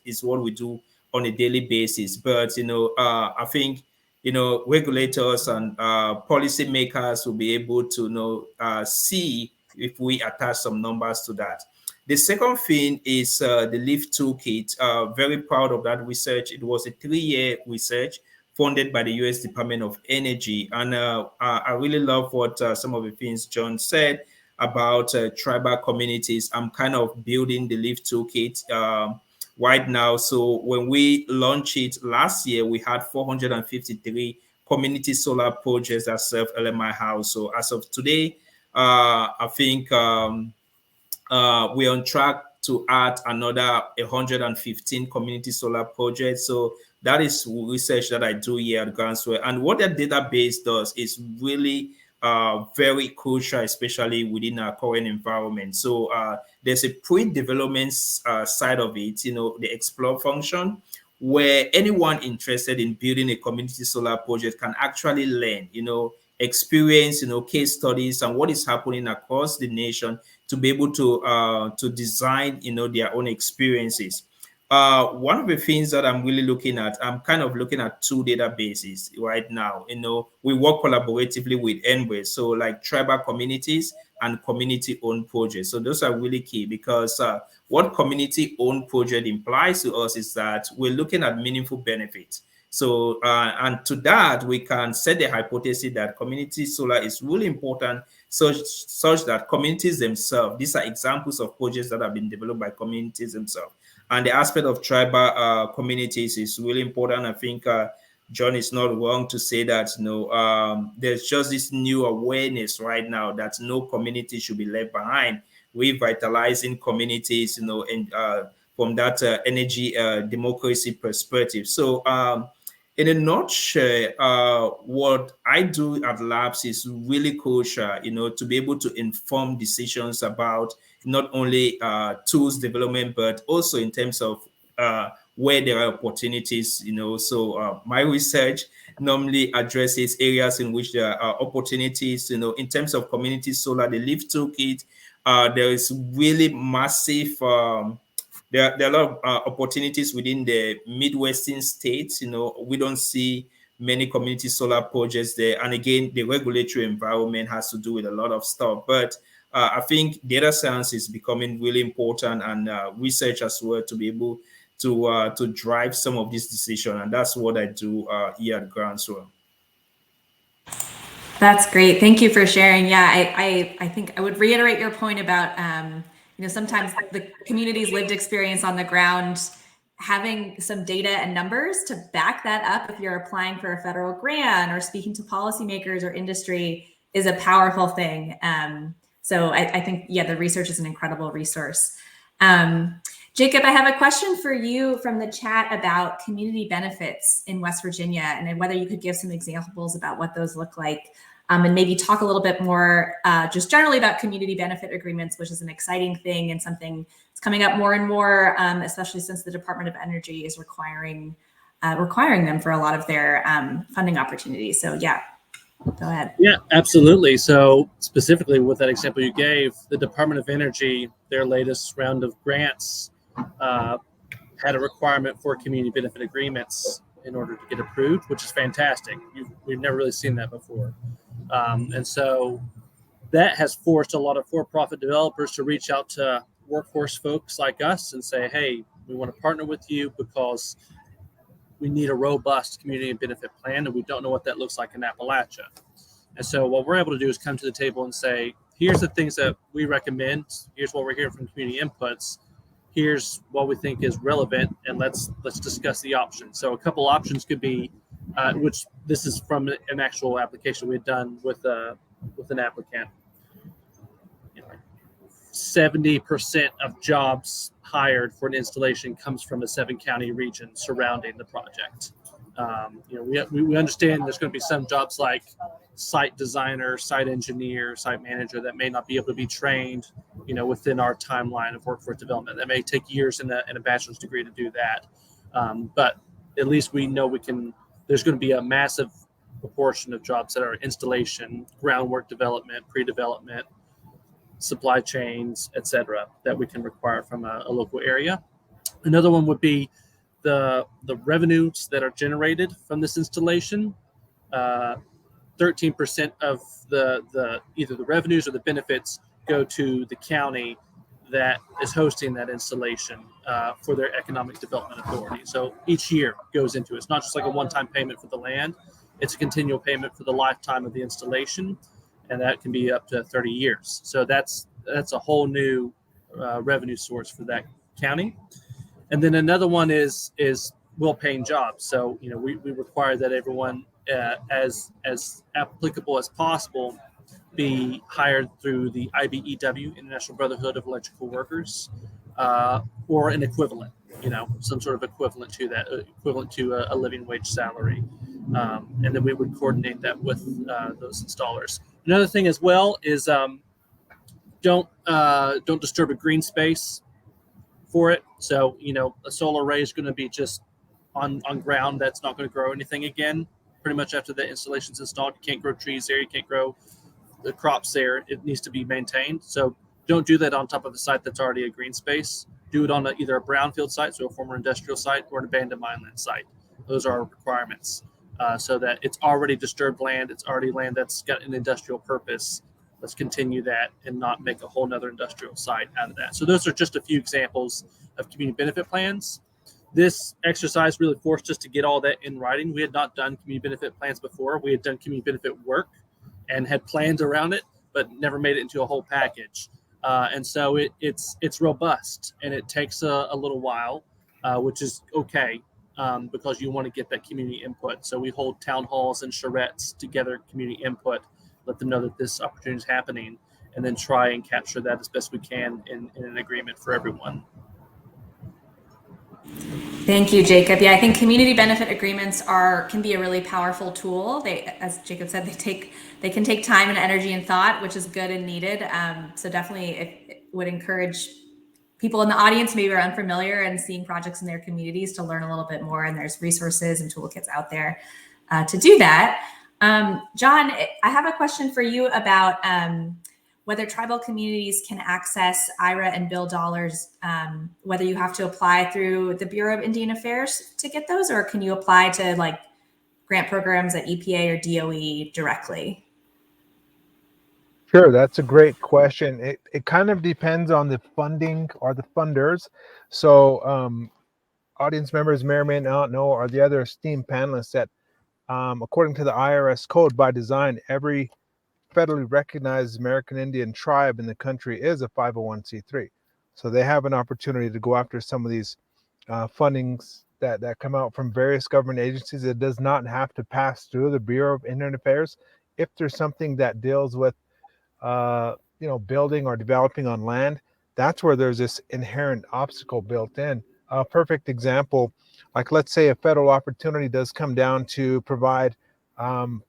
is what we do on a daily basis. But, I think, regulators and policymakers will be able to see if we attach some numbers to that. The second thing is the LEAF Toolkit. Very proud of that research. It was a 3-year research funded by the U.S. Department of Energy. And I really love what some of the things John said about tribal communities. I'm kind of building the LEAF Toolkit right now. So when we launched it last year, we had 453 community solar projects that serve LMI House. So as of today, I think we're on track to add another 115 community solar projects. So that is research that I do here at Groundswell. And what that database does is really very crucial, especially within our current environment. So there's a pre-development side of it, the explore function, where anyone interested in building a community solar project can actually learn, experience, case studies and what is happening across the nation to be able to design, their own experiences. One of the things that I'm really looking at, I'm kind of looking at 2 databases right now. We work collaboratively with NWES, so like tribal communities and community-owned projects. So those are really key because what community-owned project implies to us is that we're looking at meaningful benefits. So, and to that, we can set the hypothesis that community solar is really important, such that communities themselves, these are examples of projects that have been developed by communities themselves. And the aspect of tribal communities is really important. I think John is not wrong to say that, there's just this new awareness right now that no community should be left behind. Revitalizing communities, and from that energy democracy perspective. So, in a nutshell, what I do at Labs is really crucial, to be able to inform decisions about not only tools development, but also in terms of where there are opportunities, So my research normally addresses areas in which there are opportunities, in terms of community solar, the LEAF Toolkit, there is really massive there are a lot of opportunities within the Midwestern states. We don't see many community solar projects there. And again, the regulatory environment has to do with a lot of stuff. But I think data science is becoming really important and research as well to be able to drive some of this decision. And that's what I do here at Groundswell. That's great. Thank you for sharing. Yeah, I think I would reiterate your point about, sometimes the community's lived experience on the ground, having some data and numbers to back that up if you're applying for a federal grant or speaking to policymakers or industry is a powerful thing. So I think, the research is an incredible resource. Jacob, I have a question for you from the chat about community benefits in West Virginia and whether you could give some examples about what those look like. And maybe talk a little bit more just generally about community benefit agreements, which is an exciting thing and something that's coming up more and more, especially since the Department of Energy is requiring them for a lot of their funding opportunities. So go ahead. Yeah, absolutely. So specifically with that example you gave, the Department of Energy, their latest round of grants had a requirement for community benefit agreements in order to get approved, which is fantastic. We've never really seen that before. And so that has forced a lot of for-profit developers to reach out to workforce folks like us and say, hey, we want to partner with you because we need a robust community benefit plan, and we don't know what that looks like in Appalachia. And so what we're able to do is come to the table and say, here's the things that we recommend. Here's what we're hearing from community inputs. Here's what we think is relevant, and let's discuss the options. So a couple options could be, which this is from an actual application we had done with an applicant. 70% of jobs hired for an installation comes from a 7-county region surrounding the project. We understand there's going to be some jobs like site designer, site engineer, site manager that may not be able to be trained, within our timeline of workforce development. That may take years in a bachelor's degree to do that. But at least we know there's going to be a massive proportion of jobs that are installation, groundwork development, pre-development, supply chains, etc., that we can require from a local area. Another one would be the revenues that are generated from this installation. 13% of the either the revenues or the benefits go to the county that is hosting that installation for their economic development authority. So each year goes into it. It's not just like a one-time payment for the land. It's a continual payment for the lifetime of the installation, and that can be up to 30 years. So that's a whole new revenue source for that county. And then another one is well-paying jobs. So we require that everyone, as applicable as possible, be hired through the IBEW, International Brotherhood of Electrical Workers, or an equivalent, some sort of equivalent to that, equivalent to a living wage salary. And then we would coordinate that with those installers. Another thing as well is don't disturb a green space for it. So, a solar array is going to be just on ground that's not going to grow anything again. Pretty much after the installation's installed, you can't grow trees there, you can't grow the crops there. It needs to be maintained. So don't do that on top of a site that's already a green space. Do it on either a brownfield site, so a former industrial site, or an abandoned mineland site. Those are our requirements, so that it's already disturbed land. It's already land that's got an industrial purpose. Let's continue that and not make a whole nother industrial site out of that. So those are just a few examples of community benefit plans. This exercise really forced us to get all that in writing. We had not done community benefit plans before. We had done community benefit work and had plans around it, but never made it into a whole package. And so it's robust, and it takes a little while, which is okay, because you want to get that community input. So we hold town halls and charrettes to gather community input, let them know that this opportunity is happening, and then try and capture that as best we can in an agreement for everyone. Thank you, Jacob. Yeah, I think community benefit agreements can be a really powerful tool. They, as Jacob said, they can take time and energy and thought, which is good and needed. So definitely it would encourage people in the audience maybe are unfamiliar and seeing projects in their communities to learn a little bit more. And there's resources and toolkits out there to do that. John, I have a question for you about whether tribal communities can access IRA and bill dollars, whether you have to apply through the Bureau of Indian Affairs to get those, or can you apply to like grant programs at EPA or DOE directly? Sure, that's a great question. It kind of depends on the funding or the funders. So audience members may or may not know, or the other esteemed panelists, that according to the IRS code, by design, every federally recognized American Indian tribe in the country is a 501c3. So they have an opportunity to go after some of these fundings that come out from various government agencies. It does not have to pass through the Bureau of Indian Affairs. If there's something that deals with building or developing on land, that's where there's this inherent obstacle built in. A perfect example, like let's say a federal opportunity does come down to provide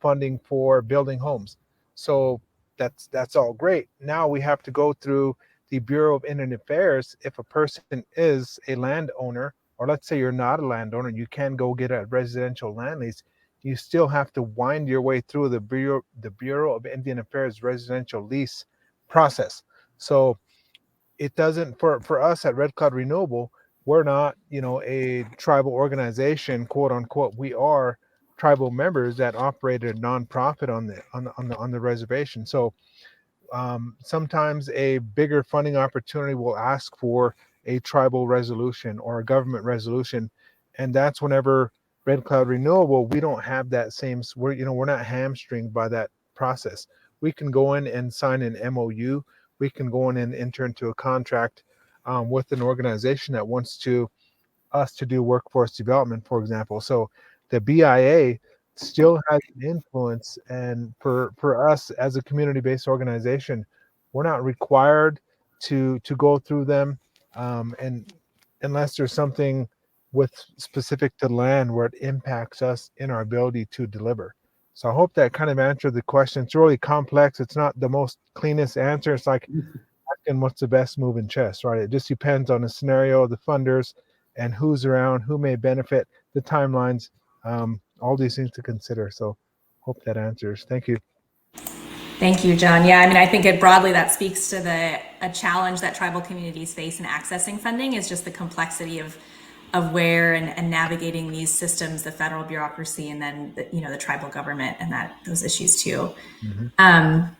funding for building homes. So that's all great. Now we have to go through the Bureau of Indian Affairs. If a person is a landowner, or let's say you're not a landowner, you can go get a residential land lease, you still have to wind your way through the Bureau of Indian Affairs residential lease process. So it doesn't, for us at Red Cloud Renewable, we're not, a tribal organization, quote unquote. We are tribal members that operate a nonprofit on the reservation. So sometimes a bigger funding opportunity will ask for a tribal resolution or a government resolution, and that's whenever Red Cloud Renewable, we don't have that same. We're not hamstringed by that process. We can go in and sign an MOU. We can go in and enter into a contract with an organization that wants us to do workforce development, for example. So the BIA still has an influence, and for us as a community-based organization, we're not required to go through them, and unless there's something with specific to land where it impacts us in our ability to deliver. So I hope that kind of answered the question. It's really complex. It's not the most cleanest answer. It's like asking what's the best move in chess, right? It just depends on the scenario, the funders, and who's around, who may benefit, the timelines, all these things to consider. So hope that answers. Thank you. Thank you, John. Yeah, I think it broadly that speaks to a challenge that tribal communities face in accessing funding is just the complexity of where and navigating these systems, the federal bureaucracy, and then the tribal government and those issues too. Mm-hmm.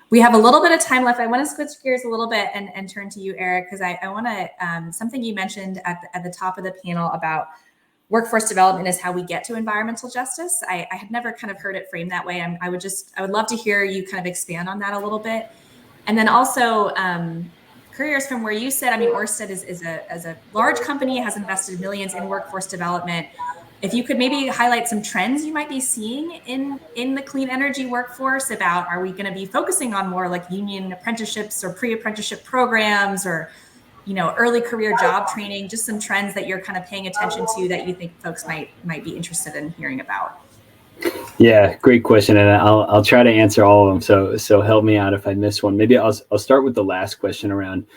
We have a little bit of time left. I want to switch gears a little bit and turn to you, Eric, because I want to, something you mentioned at the top of the panel about workforce development is how we get to environmental justice. I had never kind of heard it framed that way. I would love to hear you kind of expand on that a little bit. And then also, careers from where you sit, I mean, Ørsted is a large company, has invested millions in workforce development. If you could maybe highlight some trends you might be seeing in the clean energy workforce about, are we going to be focusing on more like union apprenticeships or pre-apprenticeship programs, or, you know, early career job training, just some trends that you're kind of paying attention to that you think folks might be interested in hearing about? Yeah, great question, and I'll try to answer all of them. So help me out if I miss one. Maybe I'll start with the last question around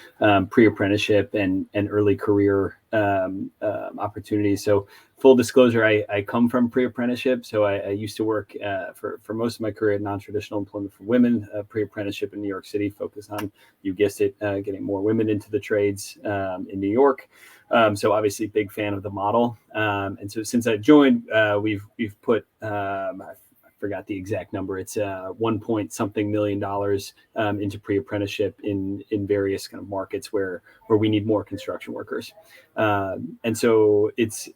pre-apprenticeship and early career opportunities. So full disclosure, I come from pre-apprenticeship. So I used to work for most of my career at non-traditional employment for women, pre-apprenticeship in New York City, focused on, you guessed it, getting more women into the trades in New York. So obviously big fan of the model. And so since I joined, we've put, I forgot the exact number. It's $1 million into pre-apprenticeship in various kind of markets where we need more construction workers. And so it's,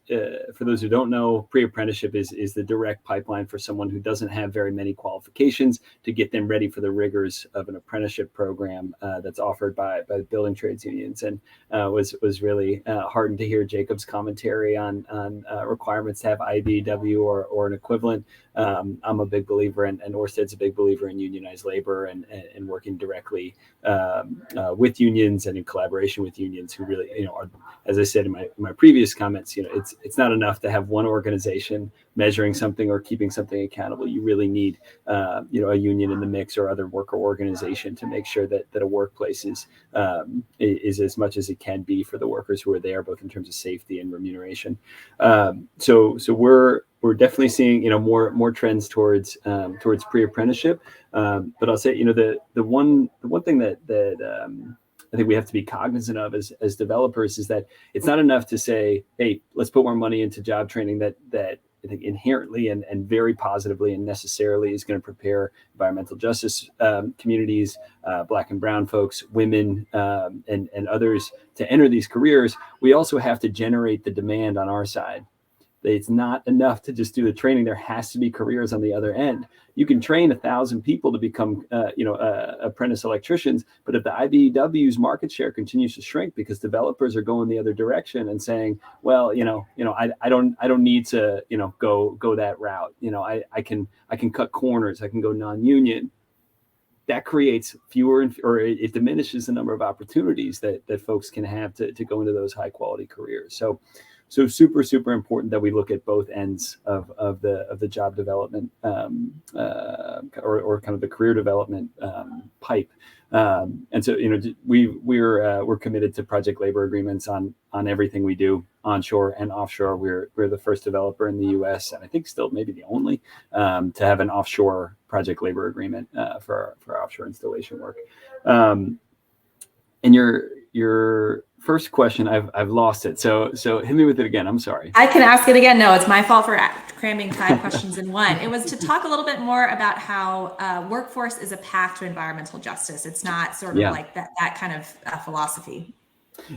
for those who don't know, pre-apprenticeship is the direct pipeline for someone who doesn't have very many qualifications to get them ready for the rigors of an apprenticeship program that's offered by the building trades unions. And was really heartened to hear Jacob's commentary on requirements to have IBEW or an equivalent. I'm a big believer, and Ørsted's a big believer in unionized labor and working directly with unions and in collaboration with unions who really, you know, are, as I said in my previous comments, you know, it's not enough to have one organization measuring something or keeping something accountable. You really need, you know, a union in the mix or other worker organization to make sure that a workplace is as much as it can be for the workers who are there, both in terms of safety and remuneration. So we're definitely seeing, you know, more trends towards pre-apprenticeship. But I'll say, you know, the one thing that I think we have to be cognizant of as developers is that it's not enough to say, hey, let's put more money into job training that I think inherently and very positively and necessarily is going to prepare environmental justice communities, Black and brown folks, women, and others to enter these careers. We also have to generate the demand on our side. It's not enough to just do the training. There has to be careers on the other end. You can train 1,000 people to become, apprentice electricians, but if the IBEW's market share continues to shrink because developers are going the other direction and saying, well, I don't need to, go that route. I can cut corners. I can go non-union. That creates fewer, or it diminishes the number of opportunities that folks can have to go into those high quality careers. So super, super important that we look at both ends of the job development or kind of the career development pipe. And so, we're committed to project labor agreements on everything we do, onshore and offshore. We're the first developer in the U.S. and I think still maybe the only to have an offshore project labor agreement for offshore installation work. And your first question, I've lost it. So hit me with it again. I'm sorry. I can ask it again. No, it's my fault for cramming 5 questions in one. It was to talk a little bit more about how workforce is a path to environmental justice. It's not sort of like that kind of philosophy.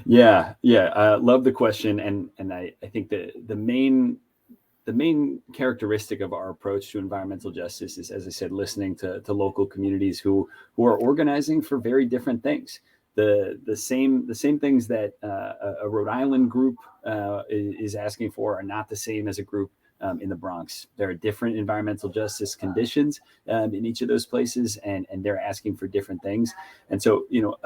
Yeah. Love the question. And I think the main characteristic of our approach to environmental justice is, as I said, listening to local communities who are organizing for very different things. The same things that a Rhode Island group is asking for are not the same as a group in the Bronx. There are different environmental justice conditions in each of those places, and they're asking for different things. And so,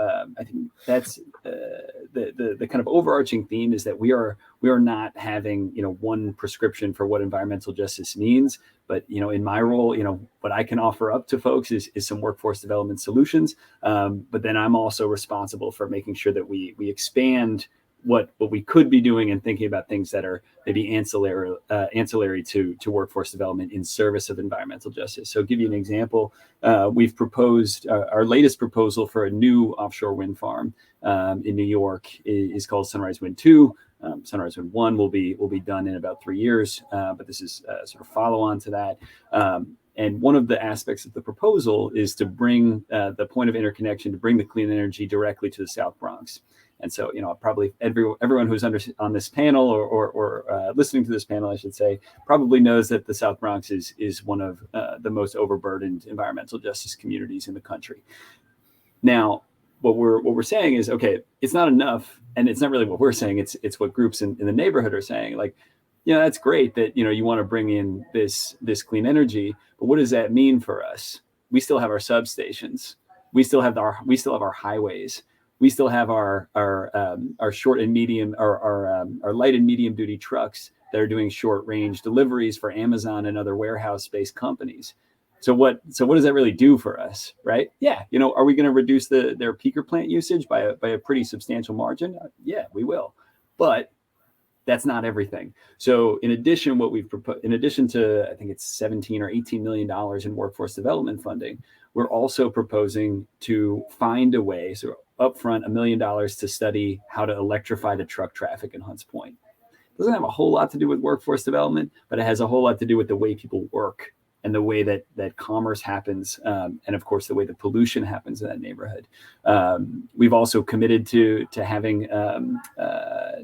I think that's the kind of overarching theme is that we are not having one prescription for what environmental justice means. But in my role, what I can offer up to folks is some workforce development solutions. But then I'm also responsible for making sure that we expand what we could be doing and thinking about things that are maybe ancillary to workforce development in service of environmental justice. So I'll give you an example. We've proposed our latest proposal for a new offshore wind farm in New York is called Sunrise Wind 2. Sunrise Wind 1 will be done in about 3 years, but this is sort of follow on to that. And one of the aspects of the proposal is to bring the point of interconnection, to bring the clean energy directly to the South Bronx. And so, probably everyone who's on this panel or listening to this panel, I should say, probably knows that the South Bronx is one of the most overburdened environmental justice communities in the country. Now, what we're saying is, okay, it's not enough, and it's not really what we're saying. It's what groups in the neighborhood are saying. Like, that's great that you want to bring in this clean energy, but what does that mean for us? We still have our substations. We still have our highways. We still have our short and medium, our light and medium duty trucks that are doing short range deliveries for Amazon and other warehouse based companies. So what does that really do for us, right? Yeah, are we going to reduce their peaker plant usage by a pretty substantial margin? Yeah, we will, but that's not everything. So in addition, what we've proposed, in addition to, I think it's $17 or $18 million in workforce development funding, we're also proposing to find a way, so upfront $1 million to study how to electrify the truck traffic in Hunts Point. It doesn't have a whole lot to do with workforce development, but it has a whole lot to do with the way people work and the way that commerce happens, and of course the way the pollution happens in that neighborhood. We've also committed to having kind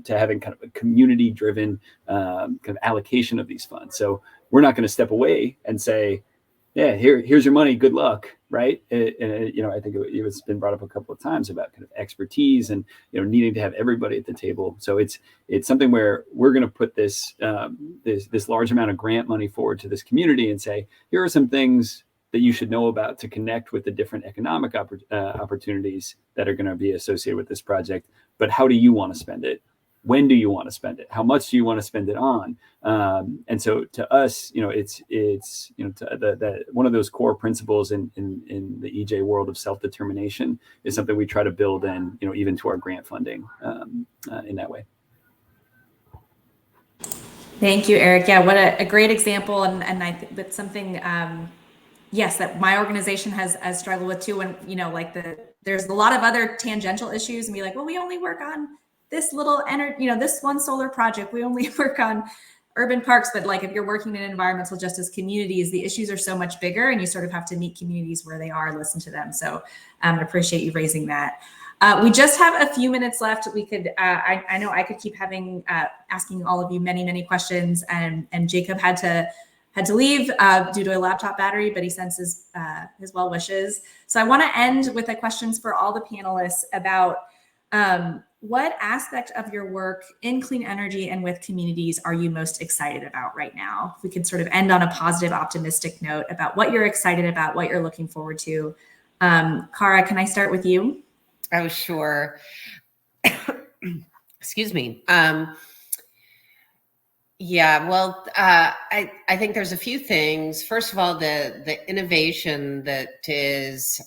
of a community-driven kind of allocation of these funds. So we're not going to step away and say, yeah, here's your money, good luck, right? I think it's been brought up a couple of times about kind of expertise and needing to have everybody at the table. So it's something where we're going to put this large amount of grant money forward to this community and say, here are some things that you should know about to connect with the different economic opportunities that are going to be associated with this project. But how do you want to spend it? When do you want to spend it? How much do you want to spend it on? And so to us, it's one of those core principles in the EJ world of self-determination is something we try to build in, even to our grant funding in that way. Thank you, Eric. Yeah, what a great example, and I think that's something, yes, that my organization has struggled with too. When there's a lot of other tangential issues, and be like, well, we only work on this little energy, this one solar project. We only work on urban parks, but like if you're working in environmental justice communities, the issues are so much bigger, and you sort of have to meet communities where they are, listen to them. So I appreciate you raising that. We just have a few minutes left. We could, I know I could keep asking all of you many questions, and Jacob had to leave due to a laptop battery, but he sends his well wishes. So I want to end with the questions for all the panelists about what aspect of your work in clean energy and with communities are you most excited about right now? If we could sort of end on a positive, optimistic note about what you're excited about, what you're looking forward to. Cara, can I start with you? Oh, sure. Excuse me. Yeah, well, I think there's a few things. First of all, the innovation that is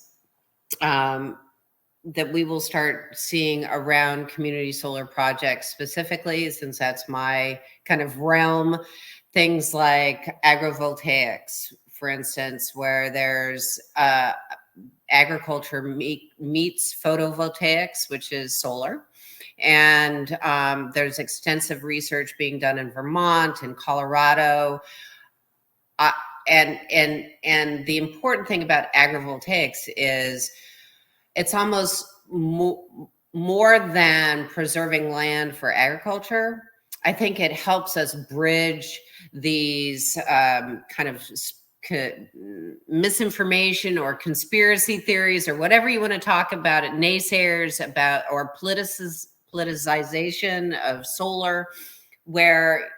that we will start seeing around community solar projects specifically, since that's my kind of realm. Things like agrovoltaics, for instance, where there's agriculture meets photovoltaics, which is solar. And there's extensive research being done in Vermont and Colorado. And the important thing about agrivoltaics is it's almost more than preserving land for agriculture. I think it helps us bridge these kind of misinformation or conspiracy theories or whatever you want to talk about, it naysayers about, or politicization of solar, where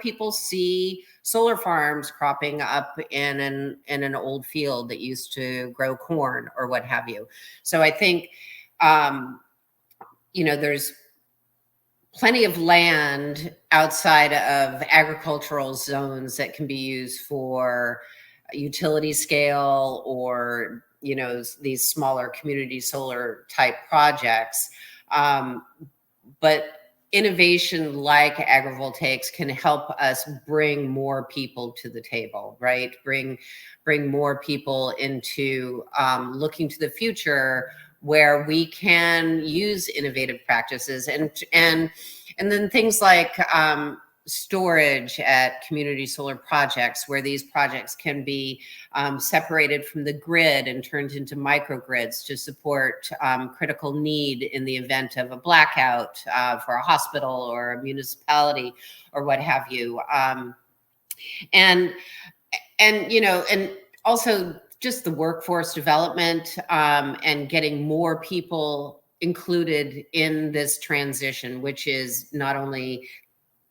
people see solar farms cropping up in an old field that used to grow corn or what have you. So I think there's plenty of land outside of agricultural zones that can be used for utility scale or these smaller community solar type projects. But innovation like agrivoltaics can help us bring more people to the table, right? Bring more people into looking to the future where we can use innovative practices and then things like storage at community solar projects, where these projects can be separated from the grid and turned into microgrids to support critical need in the event of a blackout for a hospital or a municipality or what have you. And also just the workforce development and getting more people included in this transition, which is not only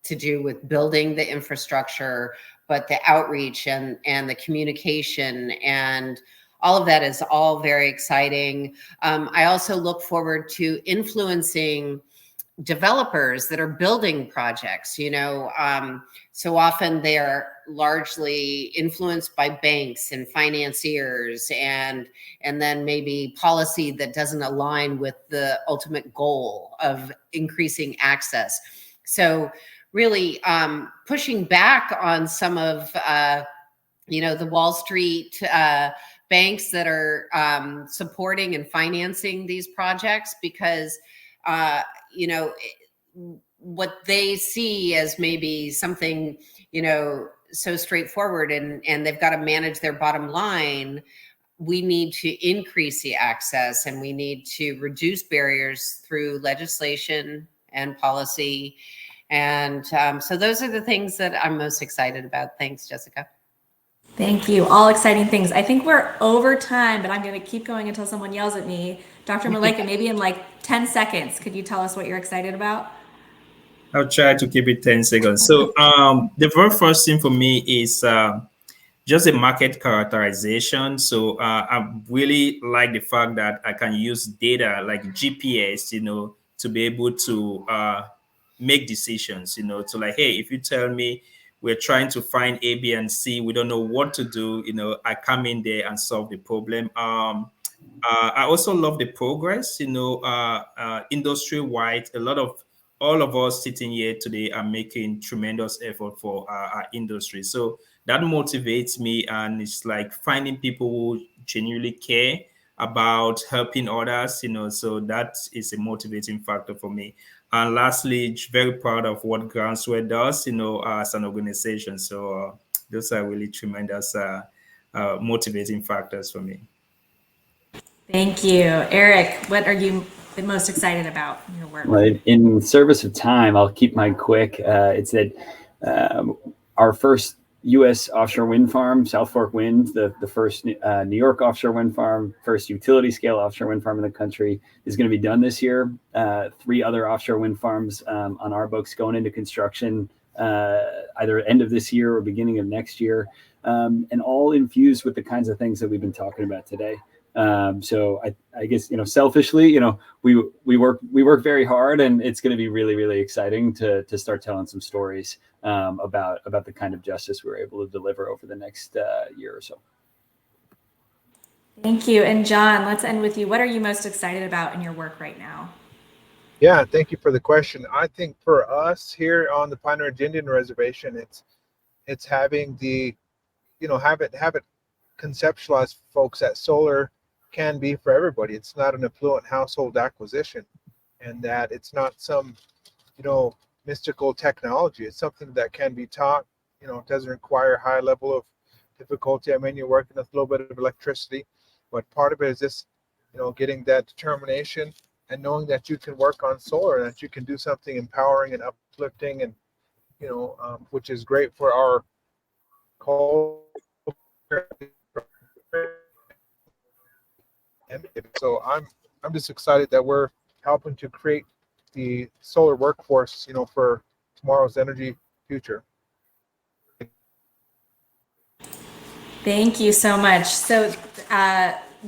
to do with building the infrastructure, but the outreach and the communication, and all of that is all very exciting. I also look forward to influencing developers that are building projects. So often they're largely influenced by banks and financiers, and then maybe policy that doesn't align with the ultimate goal of increasing access. So really pushing back on some of the Wall Street banks that are supporting and financing these projects, because what they see as maybe something so straightforward, and they've got to manage their bottom line. We need to increase the access, and we need to reduce barriers through legislation and policy. And so those are the things that I'm most excited about. Thanks, Jessica. Thank you. All exciting things. I think we're over time, but I'm going to keep going until someone yells at me. Dr. Malaika, maybe in like 10 seconds, could you tell us what you're excited about? I'll try to keep it 10 seconds. So the very first thing for me is just a market characterization. So I really like the fact that I can use data like GPS, to be able to make decisions, to like, hey, if you tell me we're trying to find A, B, and C, we don't know what to do, I come in there and solve the problem. I also love the progress, industry-wide. All of us sitting here today are making tremendous effort for our industry. So that motivates me, and it's like finding people who genuinely care about helping others, so that is a motivating factor for me. And lastly, very proud of what Groundswell does, as an organization. So those are really tremendous motivating factors for me. Thank you. Eric, what are you the most excited about in your work? Right. In service of time, I'll keep mine quick. It's that our first U.S. offshore wind farm, South Fork Wind, the first New York offshore wind farm, first utility scale offshore wind farm in the country, is going to be done this year. 3 other offshore wind farms on our books going into construction either end of this year or beginning of next year, and all infused with the kinds of things that we've been talking about today. So I guess, selfishly, we work very hard, and it's going to be really, really exciting to start telling some stories about the kind of justice we're able to deliver over the next year or so. Thank you. And John, let's end with you. What are you most excited about in your work right now? Yeah, thank you for the question. I think for us here on the Pine Ridge Indian Reservation, it's having the, have it conceptualize folks that solar can be for everybody. It's not an affluent household acquisition, and that it's not some, mystical technology. It's something that can be taught. It doesn't require a high level of difficulty. I mean, you're working with a little bit of electricity, but part of it is just, getting that determination and knowing that you can work on solar and that you can do something empowering and uplifting, and which is great for our culture. So I'm just excited that we're helping to create the solar workforce, for tomorrow's energy future. Thank you so much. So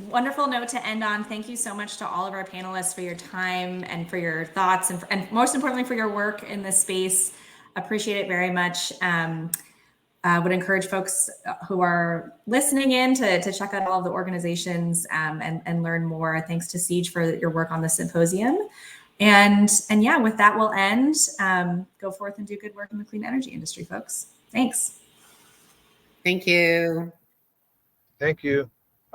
wonderful note to end on. Thank you so much to all of our panelists for your time and for your thoughts, and most importantly for your work in this space. Appreciate it very much. Would encourage folks who are listening in to check out all of the organizations and learn more. Thanks to Siege for your work on the symposium. And yeah, with that, we'll end. Go forth and do good work in the clean energy industry, folks. Thanks. Thank you. Thank you.